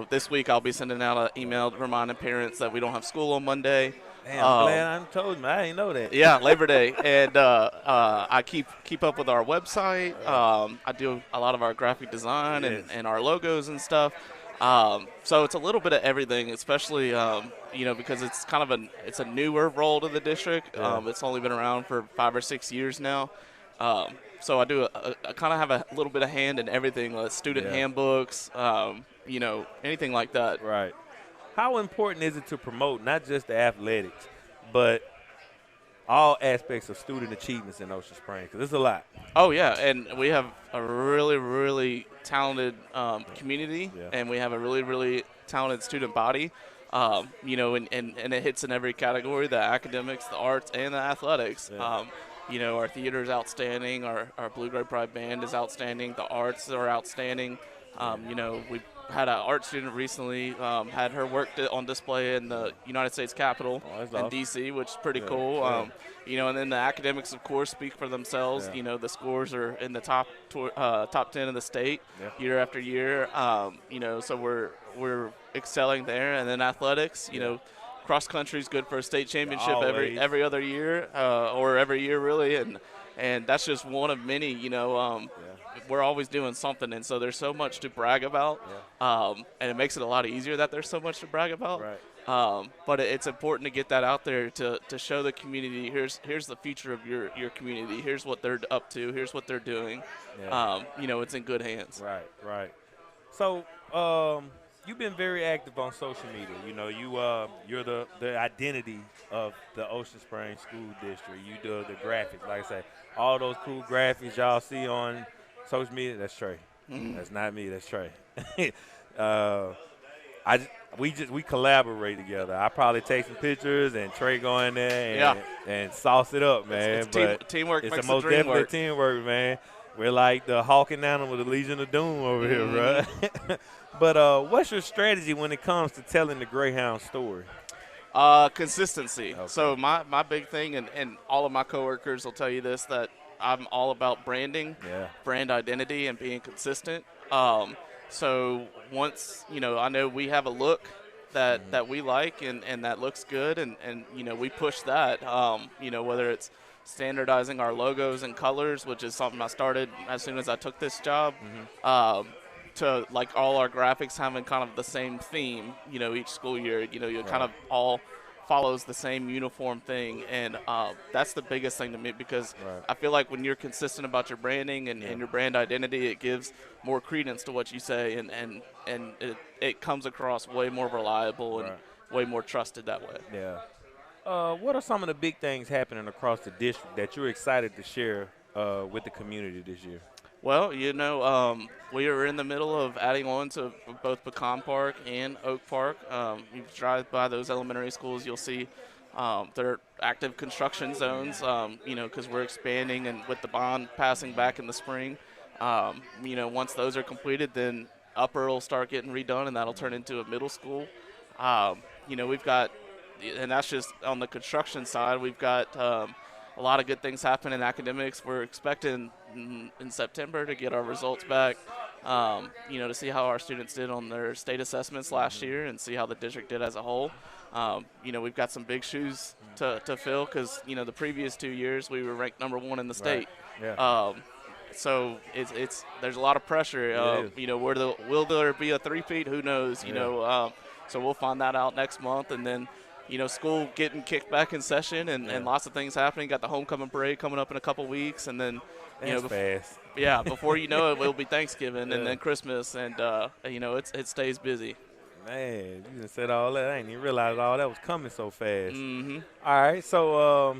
this week I'll be sending out an email reminding parents that we don't have school on Monday. Damn, I'm glad I told me. I didn't know that. Yeah, Labor Day. And I keep up with our website. I do a lot of our graphic design and our logos and stuff. So it's a little bit of everything, especially, because it's kind of it's a newer role to the district. It's only been around for 5 or 6 years now. So I kind of have a little bit of hand in everything, student handbooks, anything like that. Right. How important is it to promote not just the athletics, but all aspects of student achievements in Ocean Springs? Because there's a lot. Oh, yeah, and we have a really, really talented community, and we have a really, really talented student body, and it hits in every category, the academics, the arts, and the athletics. Our theater is outstanding. Our Blue Gray Pride Band is outstanding. The arts are outstanding. We had an art student recently, had her work on display in the United States Capitol in D.C., which is pretty cool. And then the academics, of course, speak for themselves. The scores are in the top 10 of the state year after year. So we're excelling there. And then athletics, cross country is good for a state championship every other year, or every year really, and that's just one of many. We're always doing something, and so there's so much to brag about, and it makes it a lot easier that there's so much to brag about. Right. But it's important to get that out there to show the community. Here's the future of your community. Here's what they're up to. Here's what they're doing. It's in good hands. Right. So. you've been very active on social media. You know, you're the identity of the Ocean Springs School District. You do the graphics, like I said, all those cool graphics y'all see on social media. That's Trey. That's not me. That's Trey. We collaborate together. I probably take some pictures and Trey go in there and sauce it up, man. It's teamwork. It's makes the most the dream definitely work. teamwork, man. We're like the Hawk and Animal, the Legion of Doom over here, bro. But what's your strategy when it comes to telling the Greyhound story? Consistency. Okay. So my big thing, and all of my coworkers will tell you this, that I'm all about branding, brand identity, and being consistent. So once, I know we have a look that we like and that looks good, and we push that, whether it's standardizing our logos and colors, which is something I started as soon as I took this job, to like all our graphics having kind of the same theme, each school year, kind of all follows the same uniform thing, and that's the biggest thing to me, because I feel like when you're consistent about your branding and your brand identity, it gives more credence to what you say, and it comes across way more reliable and way more trusted that way. Yeah. What are some of the big things happening across the district that you're excited to share with the community this year? Well, we are in the middle of adding on to both Pecan Park and Oak Park. You drive by those elementary schools, you'll see they're active construction zones, because we're expanding, and with the bond passing back in the spring, once those are completed, then upper will start getting redone, and that'll turn into a middle school. We've got, and that's just on the construction side, we've got a lot of good things happen in academics. We're expecting in September to get our results back, to see how our students did on their state assessments last year and see how the district did as a whole. We've got some big shoes to fill, because, the previous 2 years we were ranked #1 in the state. Right. Yeah. So there's a lot of pressure. Will there be a 3-peat? Who knows? So we'll find that out next month, and then school getting kicked back in session, and lots of things happening. Got the homecoming parade coming up in a couple weeks, and then fast. Yeah, before you know it, it'll be Thanksgiving and then Christmas, and it stays busy. Man, you just said all that. I didn't even realize all that was coming so fast. Mm-hmm. All right, so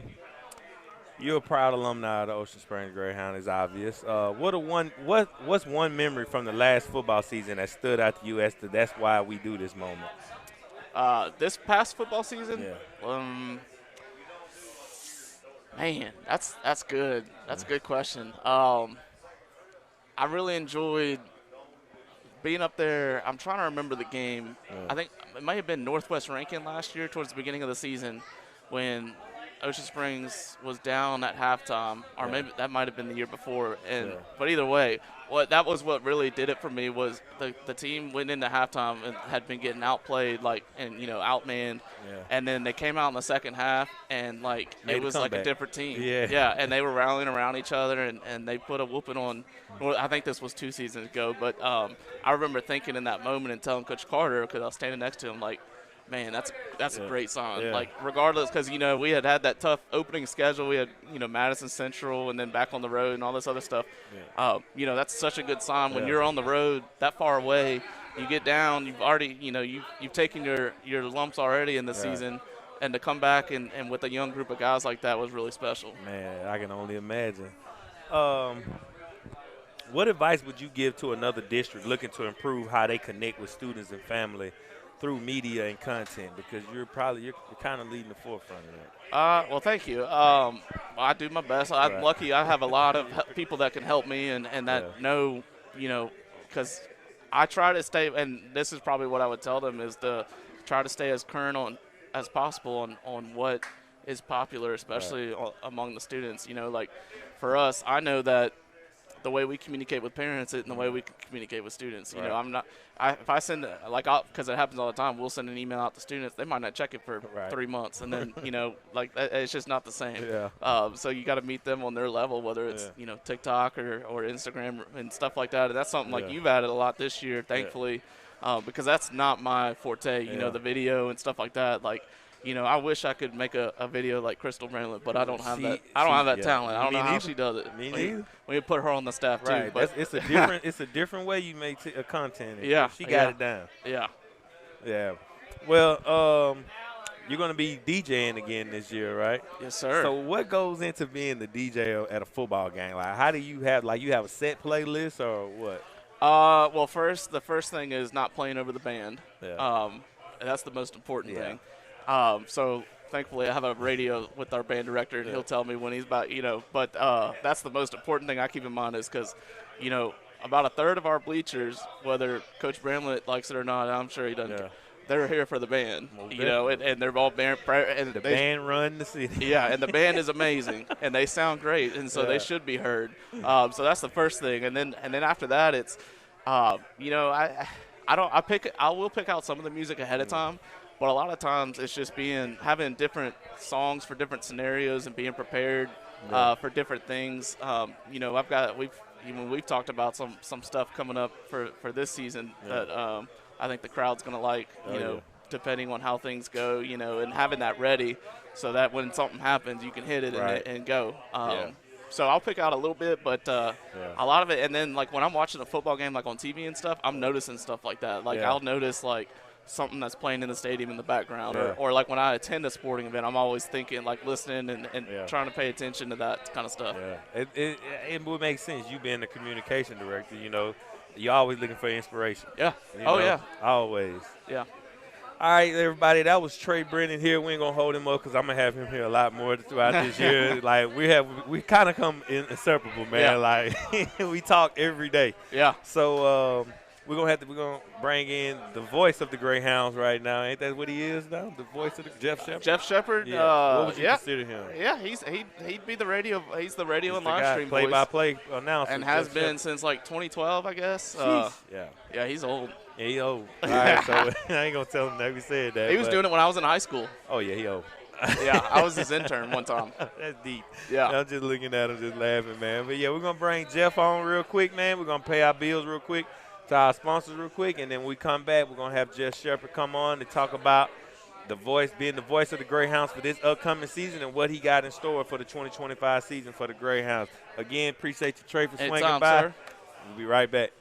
you're a proud alumni of the Ocean Springs Greyhound, is obvious. What's one memory from the last football season that stood out to you as to that's why we do this moment? This past football season? Yeah. Man, that's good. That's a good question. I really enjoyed being up there. I'm trying to remember the game. I think it might have been Northwest Rankin last year towards the beginning of the season when Ocean Springs was down at halftime, or maybe that might have been the year before. But either way, that was what really did it for me, was the team went into halftime and had been getting outplayed, outmanned, and then they came out in the second half and it was like a different team. And they were rallying around each other, and they put a whooping on. Well, I think this was 2 seasons ago, but I remember thinking in that moment and telling Coach Carter, because I was standing next to him, man, that's a great sign. Regardless, because we had that tough opening schedule. We had Madison Central, and then back on the road and all this other stuff. That's such a good sign when you're on the road that far away. You get down, you've already you've taken your lumps already in the season, and to come back and with a young group of guys like that was really special. Man, I can only imagine. What advice would you give to another district looking to improve how they connect with students and family through media and content, because you're kind of leading the forefront of that? Well, thank you. I do my best. I'm lucky. I have a lot of people that can help me and that know, because I try to stay, and this is probably what I would tell them, is to try to stay as current as possible on what is popular, especially among the students. For us, I know that the way we communicate with parents and the way we communicate with students. If I send because it happens all the time, we'll send an email out to students. They might not check it for 3 months, and then it's just not the same. So you got to meet them on their level, whether it's TikTok or Instagram and stuff like that. And that's something you've added a lot this year, thankfully, because that's not my forte. The video and stuff like that. I wish I could make a video like Crystal Bramlett, but I don't have that. I don't have that talent. I don't know how she does it. Me neither. We could put her on the staff too. But it's it's a different way you make content. Yeah, she got it down. Yeah. Yeah. Well, you're going to be DJing again this year, right? Yes, sir. So what goes into being the DJ at a football game? Like, how do you have, like, you have a set playlist or what? Well, the first thing is not playing over the band. Yeah. That's the most important Yeah. thing. So thankfully I have a radio with our band director, and he'll tell me when he's about, but that's the most important thing I keep in mind is because, about a third of our bleachers, whether Coach Bramlett likes it or not, I'm sure he doesn't care. They're here for the band, and they're all band. And the band run the city. Yeah, and the band is amazing, and they sound great, and so they should be heard. So that's the first thing, and then after that, it's, I will pick out some of the music ahead of time, but a lot of times it's just having different songs for different scenarios and being prepared for different things. We've talked about some stuff coming up for this season that. I think the crowd's going to like, depending on how things go, and having that ready so that when something happens, you can hit it and go. So I'll pick out a little bit, but a lot of it. And then, like, when I'm watching a football game, like on TV and stuff, I'm noticing stuff like that. Like, I'll notice, like, something that's playing in the stadium in the background. Or like, when I attend a sporting event, I'm always thinking, like, listening and trying to pay attention to that kind of stuff. Yeah. It would make sense. You being the communication director, you're always looking for inspiration. Yeah. Yeah. Always. Yeah. All right, everybody. That was Trey Brennon here. We ain't gonna hold him up because I'm gonna have him here a lot more throughout this year. Like we kind of come inseparable, man. Yeah. Like we talk every day. Yeah. So we're gonna bring in the voice of the Greyhounds right now. Ain't that what he is now? The voice of the Jeff Shepard. Jeff Shepard. Yeah. What would you consider him? Yeah, he'd be the radio. He's the radio and live stream voice. Play-by-play announcer. And has been since like 2012, I guess. Yeah, he's old. Yeah, he old. All right, so I ain't gonna tell him that we said that. He was doing it when I was in high school. Oh yeah, he old. Yeah, I was his intern one time. That's deep. Yeah. I'm just looking at him, just laughing, man. But yeah, we're gonna bring Jeff on real quick, man. We're gonna pay our bills real quick to our sponsors real quick, and then when we come back, we're gonna have Jeff Shepard come on to talk about being the voice of the Greyhounds for this upcoming season and what he got in store for the 2025 season for the Greyhounds. Again, appreciate you, Trey, for swinging by. Sir. We'll be right back.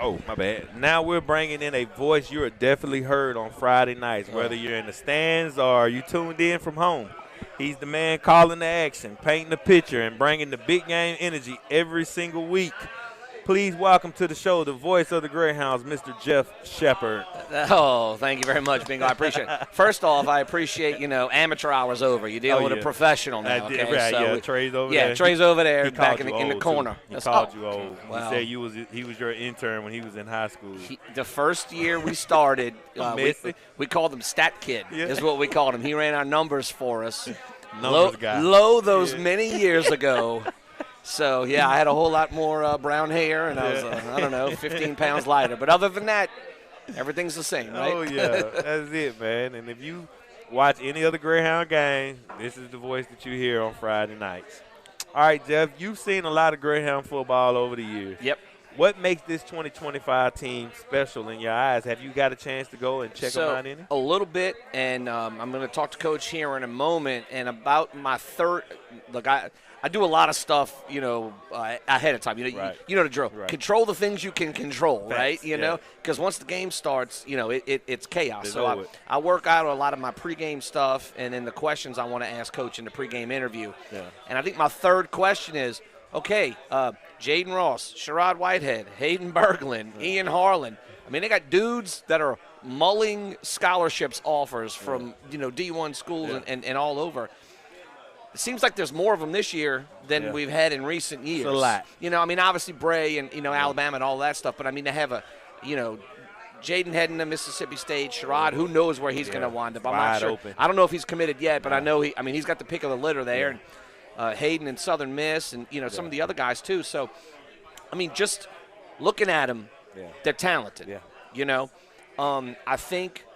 Oh, my bad. Now we're bringing in a voice you are definitely heard on Friday nights, whether you're in the stands or you tuned in from home. He's the man calling the action, painting the picture, and bringing the big game energy every single week. Please welcome to the show the voice of the Greyhounds, Mr. Jeff Shepard. Oh, thank you very much, Bingo. I appreciate it. First off, I appreciate, amateur hour's over. You're dealing with a professional now, okay? Right, Trey's over there. Yeah, Trey's over there back in the corner. He called you old. Wow. He said he was your intern when he was in high school. The first year we started, we called him Stat Kid is what we called him. He ran our numbers for us. Numbers guy. Those many years ago. So, yeah, I had a whole lot more brown hair, and I was, 15 pounds lighter. But other than that, everything's the same, right? Oh, yeah. That's it, man. And if you watch any other Greyhound game, this is the voice that you hear on Friday nights. All right, Jeff, you've seen a lot of Greyhound football over the years. Yep. What makes this 2025 team special in your eyes? Have you got a chance to go and check them out any? A little bit, and I'm going to talk to Coach here in a moment. And about my third – look, I do a lot of stuff, ahead of time. You know the drill. Right. Control the things you can control, Facts, right? Because once the game starts, it's chaos. So I work out a lot of my pregame stuff and then the questions I want to ask Coach in the pregame interview. Yeah. And I think my third question is, okay, Jaden Ross, Sharroid Whitehead, Hayden Berglund, Ian Harlan. I mean, they got dudes that are mulling scholarships offers from, D1 schools and all over. It seems like there's more of them this year than we've had in recent years. It's a lot. Obviously Bray and, Alabama and all that stuff. But, they have Jaden heading to Mississippi State, Sharroid, who knows where he's going to wind up. I'm not sure. Open. I don't know if he's committed yet, but I know he's got the pick of the litter there. And Hayden and Southern Miss and, some of the other guys too. So, just looking at them, they're talented. Yeah. I think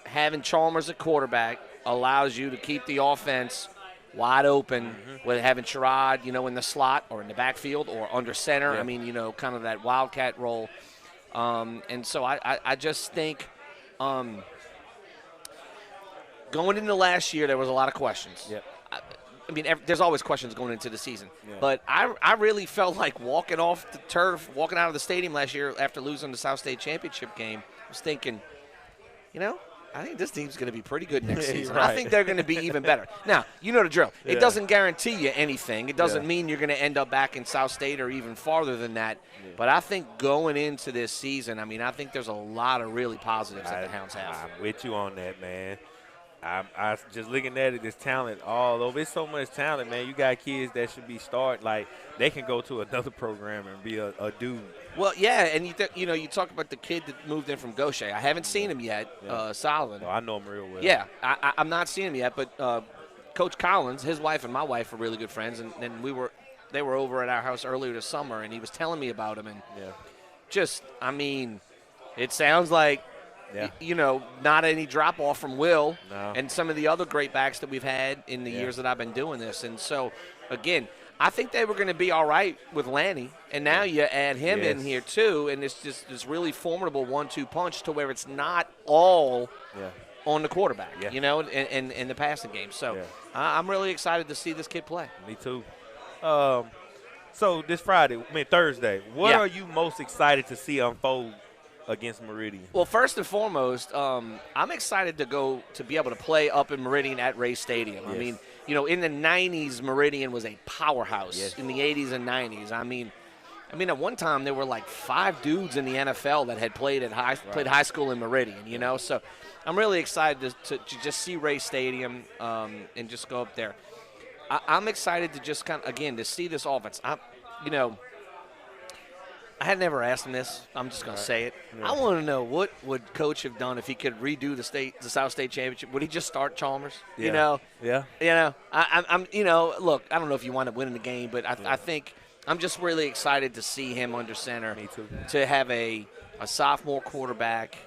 having Chalmers at quarterback allows you to keep the offense wide open with having Sharroid, in the slot or in the backfield or under center. Yeah. I mean, kind of that wildcat role. And so I just think going into last year, there was a lot of questions. Yep. I mean, there's always questions going into the season. Yeah. But I really felt like walking off the turf, walking out of the stadium last year after losing the South State Championship game, I was thinking, I think this team's going to be pretty good next season. Right. I think they're going to be even better. Now, you know the drill. It doesn't guarantee you anything. It doesn't mean you're going to end up back in South State or even farther than that. Yeah. But I think going into this season, I think there's a lot of really positives that the Hounds have. I'm with you on that, man. I just looking at it, there's talent all over. It's so much talent, man. You got kids that should be like they can go to another program and be a dude. Well, yeah, and you talk about the kid that moved in from Gaucher. I haven't seen him yet, Solomon. Oh, I know him real well. Yeah, I'm not seeing him yet, but Coach Collins, his wife and my wife are really good friends, and they were over at our house earlier this summer, and he was telling me about him, and it sounds like. Yeah. Not any drop-off from Will and some of the other great backs that we've had in the years that I've been doing this. And so, again, I think they were going to be all right with Lanny, and now you add him in here too, and it's just this really formidable 1-2 punch to where it's not all on the quarterback, and the passing game. So I'm really excited to see this kid play. Me too. So this Thursday, what are you most excited to see unfold against Meridian? Well, first and foremost, I'm excited to be able to play up in Meridian at Ray Stadium. Yes. I mean, in the 90s, Meridian was a powerhouse. Yes. In the 80s and 90s. I mean, at one time there were like 5 dudes in the NFL that had played played high school in Meridian. So I'm really excited to just see Ray Stadium and just go up there. I'm excited to just to see this offense. I had never asked him this. I'm just going to say it. Yeah. I want to know what would Coach have done if he could redo the South State Championship. Would he just start Chalmers? Yeah. I'm look, I don't know if you wind up winning the game, but I think I'm just really excited to see him under center. Me too. To have a sophomore quarterback.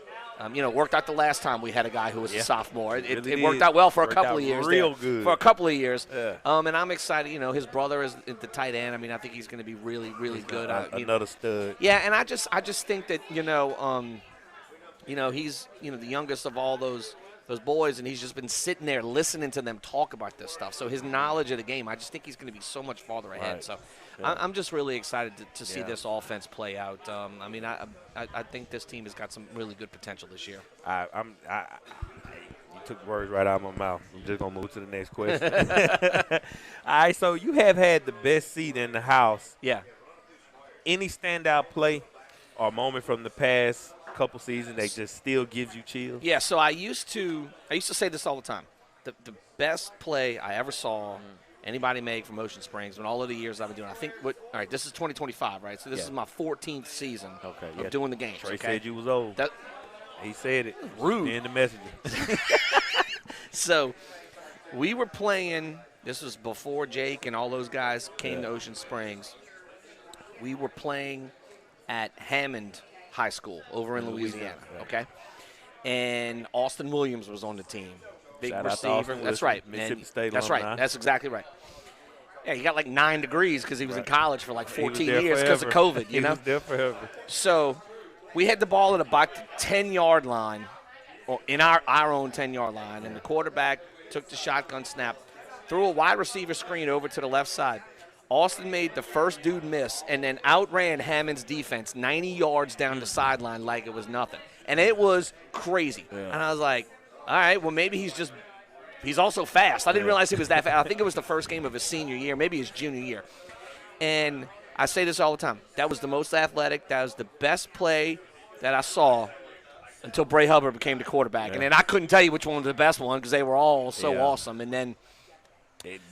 Worked out the last time we had a guy who was a sophomore. It worked out well for a couple of years. Real good. For a couple of years. Yeah. And I'm excited. His brother is the tight end. I think he's going to be really, really good. Another stud. Yeah, and I just think that he's the youngest of all those boys, and he's just been sitting there listening to them talk about this stuff. So his knowledge of the game, I just think he's going to be so much farther ahead. Right. So I'm just really excited to see this offense play out. I think this team has got some really good potential this year. You took the words right out of my mouth. I'm just going to move to the next question. All right, so you have had the best seat in the house. Yeah. Any standout play or moment from the past couple seasons that just still gives you chills? Yeah, so I used to say this all the time. The best play I ever saw anybody make from Ocean Springs in all of the years I've been doing. This is 2025, right? So this is my 14th season of doing the games. Trey said you was old. He said it. Rude. In the messages. So we were playing, this was before Jake and all those guys came to Ocean Springs. We were playing at Hammond High School over in Louisiana, okay? And Austin Williams was on the team. Big receiver. That's right. Mississippi State. That's right. That's exactly right. Yeah, he got like 9 degrees because he was in college for like 14 years because of COVID, He was there forever. So we had the ball at about the 10-yard line, or in our own 10-yard line, and the quarterback took the shotgun snap, threw a wide receiver screen over to the left side. Austin made the first dude miss and then outran Hammond's defense 90 yards down the sideline like it was nothing. And it was crazy. Yeah. And I was like, all right, well, maybe he's also fast. I didn't realize he was that fast. I think it was the first game of his senior year, maybe his junior year. And I say this all the time. That was the most athletic. That was the best play that I saw until Bray Hubbard became the quarterback. Yeah. And then I couldn't tell you which one was the best one because they were all so awesome. And then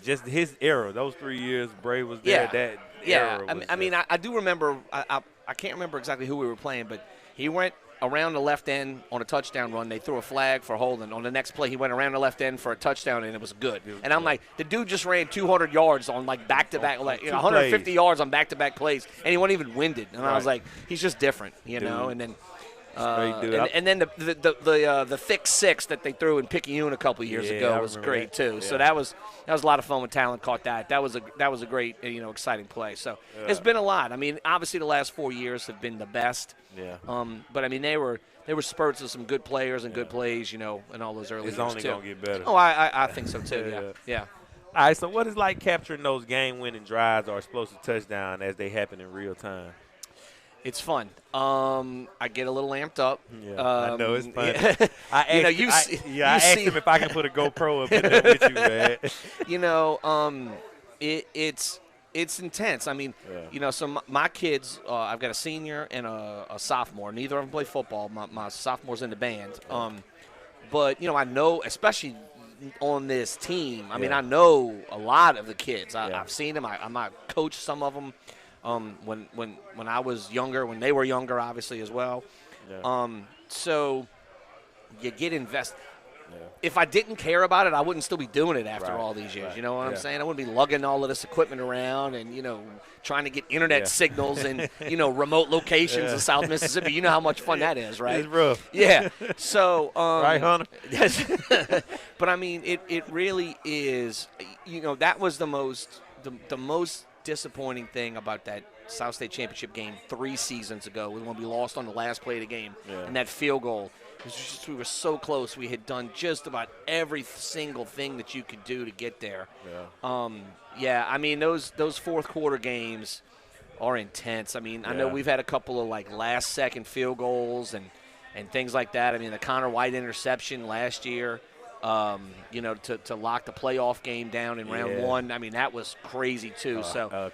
just his era, those 3 years Bray was there. That era was I do remember. I can't remember exactly who we were playing, but he went around the left end on a touchdown run. They threw a flag for holding. On the next play, he went around the left end for a touchdown, and it was good. And I'm like, the dude just ran 200 yards on like back-to-back, 150 yards on back-to-back plays, and he wasn't even winded. And I was like, he's just different, you know. And then And then the thick six that they threw in Picayune a couple years ago was great too. Yeah. So that was a lot of fun when Talon caught that. That was a great exciting play. So it's been a lot. I mean, obviously the last 4 years have been the best. Yeah. But I mean they were spurts of some good players and good plays, in all those early years too. It's only gonna get better. Oh, I think so too. Yeah. All right. So what is like capturing those game-winning drives or explosive touchdown as they happen in real time? It's fun. I get a little amped up. Yeah, I know it's fun. I asked him if I can put a GoPro up in there with you, man. It's intense. I mean, so my kids, I've got a senior and a sophomore. Neither of them play football. My sophomore's in the band. But I know, especially on this team. I mean, I know a lot of the kids. I've seen them. I coached some of them. When I was younger, when they were younger, obviously as well. Yeah. So you get invested. Yeah. If I didn't care about it, I wouldn't still be doing it after all these years. Right. You know what I'm saying? I wouldn't be lugging all of this equipment around and trying to get internet signals in remote locations in South Mississippi. You know how much fun that is, right? It's rough. Yeah. So right, Hunter. But I mean, it really is. That was the most disappointing thing about that South State Championship game 3 seasons ago when we lost on the last play of the game and that field goal. It was just, we were so close. We had done just about every single thing that you could do to get there. I mean, those fourth quarter games are intense. I mean, I know we've had a couple of last second field goals and things like that. I mean, the Connor White interception last year. To lock the playoff game down in round 1. I mean, that was crazy too.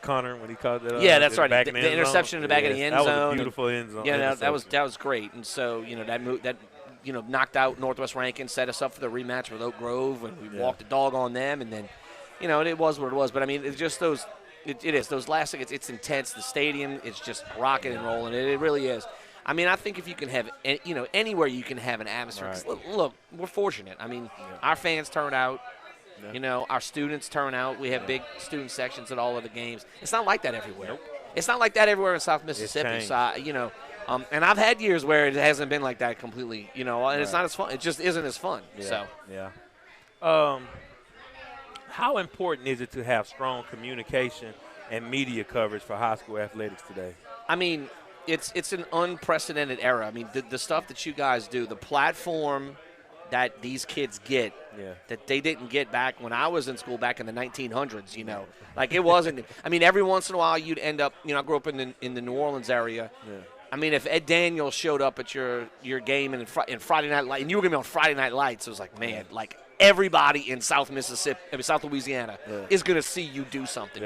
Connor, when he caught that, that's right. The interception in the back of the end zone. That was a beautiful end zone. Yeah, that was great. And so that knocked out Northwest Rankin, set us up for the rematch with Oak Grove, and we walked the dog on them. And then, it was what it was. But I mean, it's just those. It is those last. It's intense. The stadium is just rocking and rolling. It really is. I mean, I think if you can have, anywhere you can have an atmosphere. Right. Look, we're fortunate. I mean, our fans turn out. Yeah. Our students turn out. We have big student sections at all of the games. It's not like that everywhere. Nope. It's not like that everywhere in South Mississippi. So, and I've had years where it hasn't been like that completely. And it's not as fun. It just isn't as fun. Yeah. So. Yeah. How important is it to have strong communication and media coverage for high school athletics today? I mean, it's an unprecedented era. I mean, the stuff that you guys do, the platform that these kids get that they didn't get back when I was in school back in the 1900s, it wasn't. I mean, every once in a while you'd end up, I grew up in the New Orleans area. Yeah. I mean, if Ed Daniels showed up at your game in Friday Night Lights, and you were going to be on Friday Night Lights, it was like, man, everybody in South Louisiana is going to see you do something,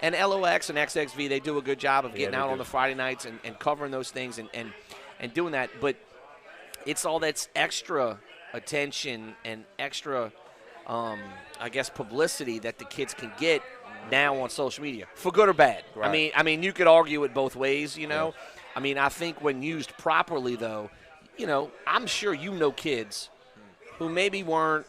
And LOX and XXV, they do a good job of getting out on the Friday nights and covering those things and doing that. But it's all that's extra attention and extra, publicity that the kids can get now on social media, for good or bad. Right. I mean, you could argue it both ways, Yeah. I mean, I think when used properly, though, I'm sure kids who maybe weren't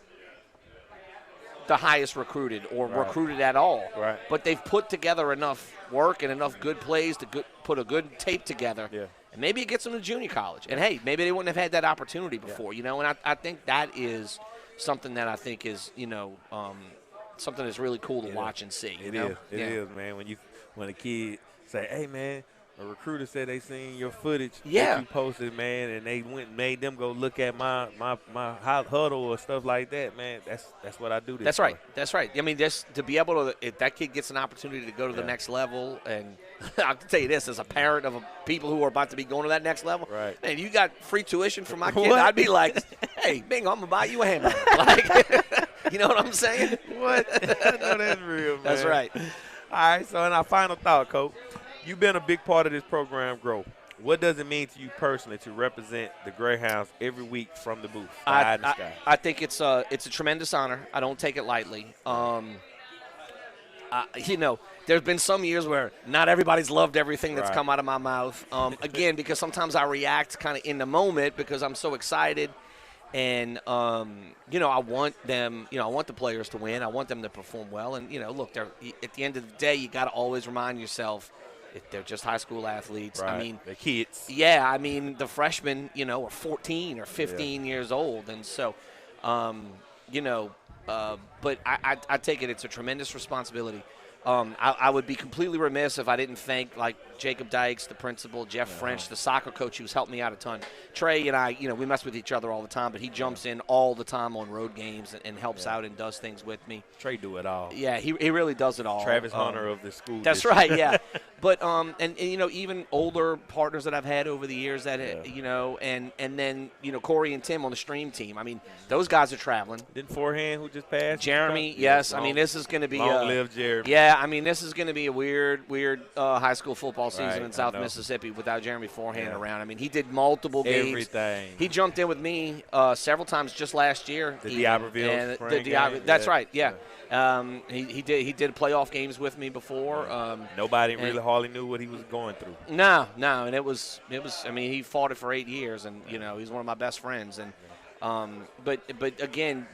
the highest recruited or recruited at all. Right. But they've put together enough work and enough good plays to put a good tape togetger. Yeah. And maybe it gets them to junior college. And, hey, maybe they wouldn't have had that opportunity before, And I think that is something that I think is, something that's really cool to watch and see. It is, man. When a kid say, hey, man, a recruiter said they seen your footage that you posted, man, and they went and made them go look at my huddle or stuff like that, man. That's what I do. That's right. That's right. I mean, just to be able to, if that kid gets an opportunity to go to the next level, and I'll tell you this, as a parent of people who are about to be going to that next level, right? And you got free tuition for my kid, I'd be like, hey, bingo, I'm gonna buy you a hamburger. You know what I'm saying? What? I know that's real, man. That's right. All right. So, in our final thought, Coach. You've been a big part of this program growth. What does it mean to you personally to represent the Greyhounds every week from the booth? I think it's a tremendous honor. I don't take it lightly. There's been some years where not everybody's loved everything that's come out of my mouth. Again, because sometimes I react kind of in the moment because I'm so excited. And, I want them, I want the players to win. I want them to perform well. And, look, at the end of the day, you got to always remind yourself, they're just high school athletes. Right. I mean, they're kids. Yeah, I mean, the freshmen, are 14 or 15 years old. And so, but I take it it's a tremendous responsibility. I would be completely remiss if I didn't thank, like, Jacob Dykes, the principal, Jeff French, the soccer coach who's helped me out a ton. Trey and I, we mess with each other all the time, but he jumps in all the time on road games and helps out and does things with me. Trey do it all. Yeah, he really does it all. Travis Hunter of the school. That's right, yeah. But, and even older partners that I've had over the years that, and then, Corey and Tim on the stream team. I mean, those guys are traveling. Didn't Forehand who just passed? Jeremy, yes. I mean, this is going to be long live Jeremy. Yeah, I mean, this is going to be a weird high school football season in South know. Mississippi without Jeremy Forehand around. I mean, he did multiple games. Everything. He jumped in with me several times just last year. The D'Iberville spring game? That's right, yeah. He did playoff games with me before. Nobody really hardly knew what he was going through. No, and it was. I mean, he fought it for 8 years, and he's one of my best friends. And but again,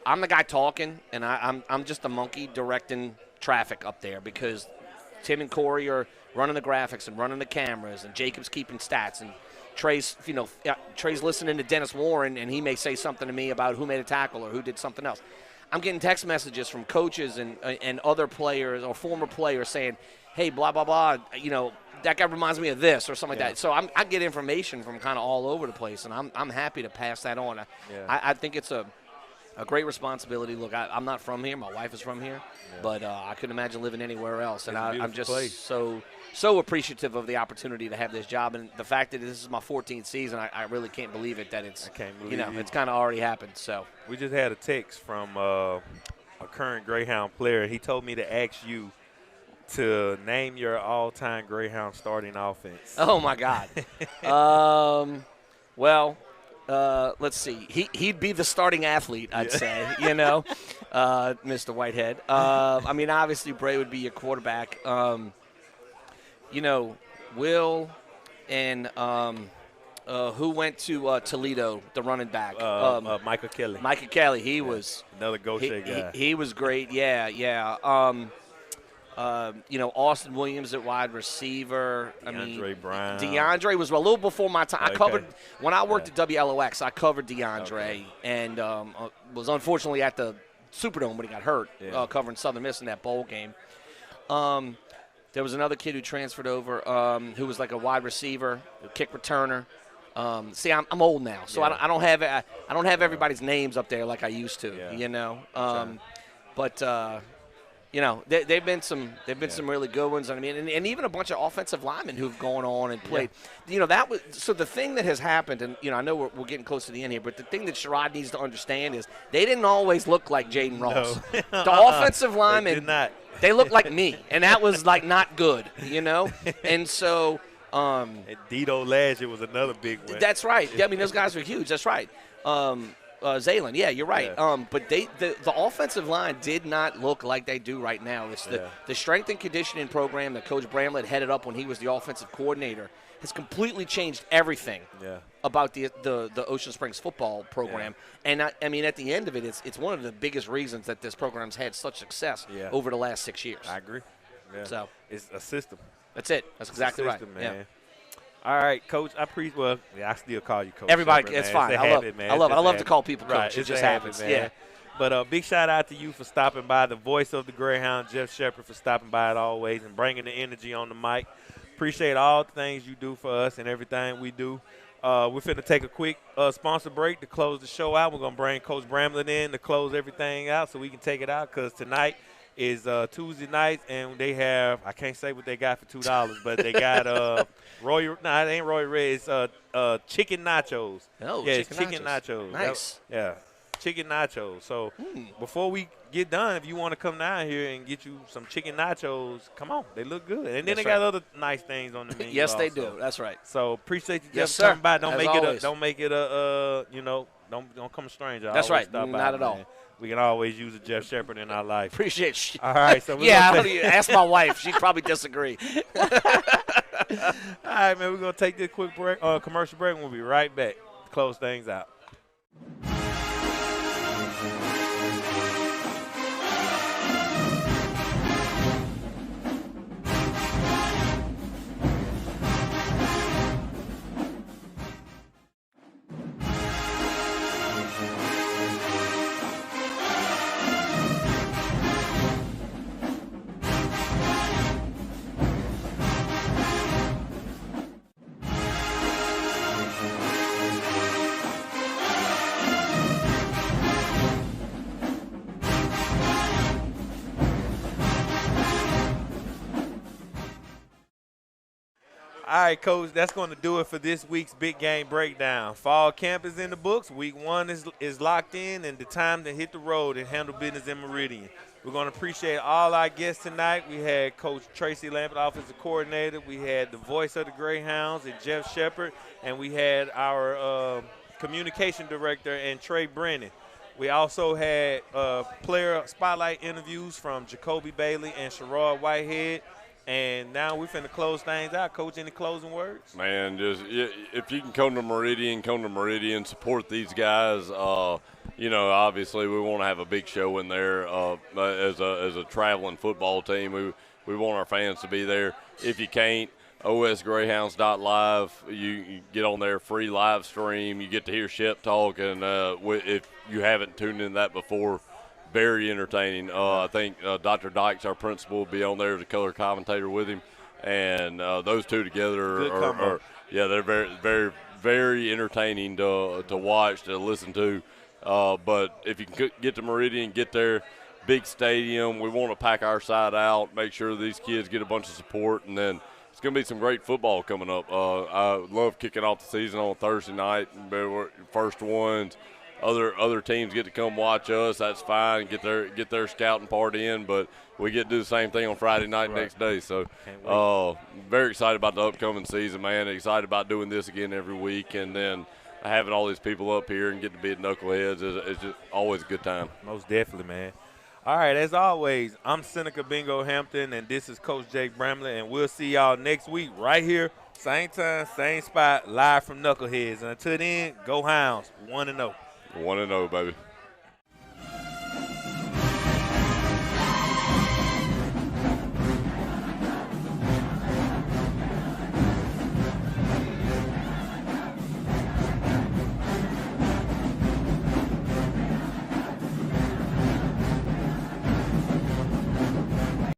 I'm the guy talking, and I'm just the monkey directing traffic up there because Tim and Corey are running the graphics and running the cameras, and Jacob's keeping stats, and Trey's listening to Dennis Warren, and he may say something to me about who made a tackle or who did something else. I'm getting text messages from coaches and other players or former players saying, hey, blah, blah, blah, that guy reminds me of this or something like that. So I get information from kind of all over the place, and I'm happy to pass that on. I think it's a great responsibility. Look, I'm not from here. My wife is from here. But I couldn't imagine living anywhere else. And I'm just so appreciative of the opportunity to have this job. And the fact that this is my 14th season, I really can't believe it that it's, it's kind of already happened. So we just had a text from a current Greyhound player. He told me to ask you to name your all-time Greyhound starting offense. Oh, my God. Let's see. He'd be the starting athlete, I'd say, Mr. Whitehead. I mean, obviously, Bray would be your quarterback. Will and who went to Toledo, the running back? Michael Kelly. Michael Kelly. He was another Gaucher guy. He was great. Yeah. Austin Williams at wide receiver. Brown. DeAndre was a little before my time. I covered when I worked at WLOX. I covered DeAndre and was unfortunately at the Superdome when he got hurt, covering Southern Miss in that bowl game. There was another kid who transferred over who was like a wide receiver, a kick returner. See, I'm old now, so I don't have everybody's names up there like I used to. They've been some really good ones. I mean, and even a bunch of offensive linemen who've gone on and played. That was so. The thing that has happened, and I know we're getting close to the end here, but the thing that Sharroid needs to understand is they didn't always look like Jaden Ross. No. The offensive linemen they did not. They looked like me, and that was like not good, And so. And Dito last year was another big one. That's right. I mean, those guys were huge. That's right. Zaylen, yeah, you're right. But the offensive line did not look like they do right now. It's the strength and conditioning program that Coach Bramlett headed up when he was the offensive coordinator has completely changed everything about the Ocean Springs football program. And I mean, at the end of it, it's one of the biggest reasons that this program's had such success over the last 6 years. I agree. Yeah. So it's a system. That's it. That's exactly system, right. Man. All right, Coach. I still call you Coach. Everybody, Shepard, it's man. fine. It's I love habit, it. man. I love it. I love to habit. call people Coach. Right. It just happens. Man. Yeah. But big shout out to you for stopping by. The voice of the Greyhound, Jeff Shepard, for stopping by as always and bringing the energy on the mic. Appreciate all the things you do for us and everything we do. We're finna take a quick sponsor break to close the show out. We're gonna bring Coach Bramlett in to close everything out so we can take it out because tonight is Tuesday night and they have, I can't say what they got for $2, but they got it ain't Roy Red. It's chicken nachos. Oh, yeah, chicken nachos. Nice. Chicken nachos. So before we get done, if you want to come down here and get you some chicken nachos, come on. They look good. And then they got other nice things on the menu. Yes, also. they do. That's right. So appreciate you Yes, just coming by. Don't make it a don't come a stranger. That's right. Stop by, Not at all. man. We can always use a Jeff Shepard in our life. Appreciate you. All right. So ask my wife. She'd probably disagree. All right, man. We're going to take this quick break, commercial break, and we'll be right back to close things out. right, Coach, that's going to do it for this week's Big Game Breakdown. Fall camp is in the books. Week 1 is locked in, and the time to hit the road and handle business in Meridian. We're going to appreciate all our guests tonight. We had Coach Tracey, Lampley, offensive coordinator. We had the voice of the Greyhounds and Jeff Shepard, and we had our communication director and Trey Brennon. We also had player spotlight interviews from Jacobly Bailey and Sharroid Whitehead. And now we're finna close things out. Coach, any closing words? Man, just if you can come to Meridian, support these guys. Obviously we want to have a big show in there as a traveling football team. We want our fans to be there. If you can't, osgreyhounds.live, you get on there, free live stream. You get to hear Shep talk, and if you haven't tuned in that before, very entertaining. I think Dr. Dykes, our principal, will be on there as a color commentator with him, and those two together are they're very, very, very entertaining to watch, to listen to. But if you can get to Meridian, get there, big stadium. We want to pack our side out, make sure these kids get a bunch of support, and then it's going to be some great football coming up. I love kicking off the season on Thursday night, first ones. Other teams get to come watch us. That's fine. Get their scouting part in, but we get to do the same thing on Friday night next day. So, very excited about the upcoming season, man. Excited about doing this again every week, and then having all these people up here and getting to be at Knuckleheads is just always a good time. Most definitely, man. All right, as always, I'm Seneca Bingo Hampton, and this is Coach Jake Bramlett, and we'll see y'all next week right here, same time, same spot, live from Knuckleheads. And until then, go Hounds, 1-0. 1-0, baby.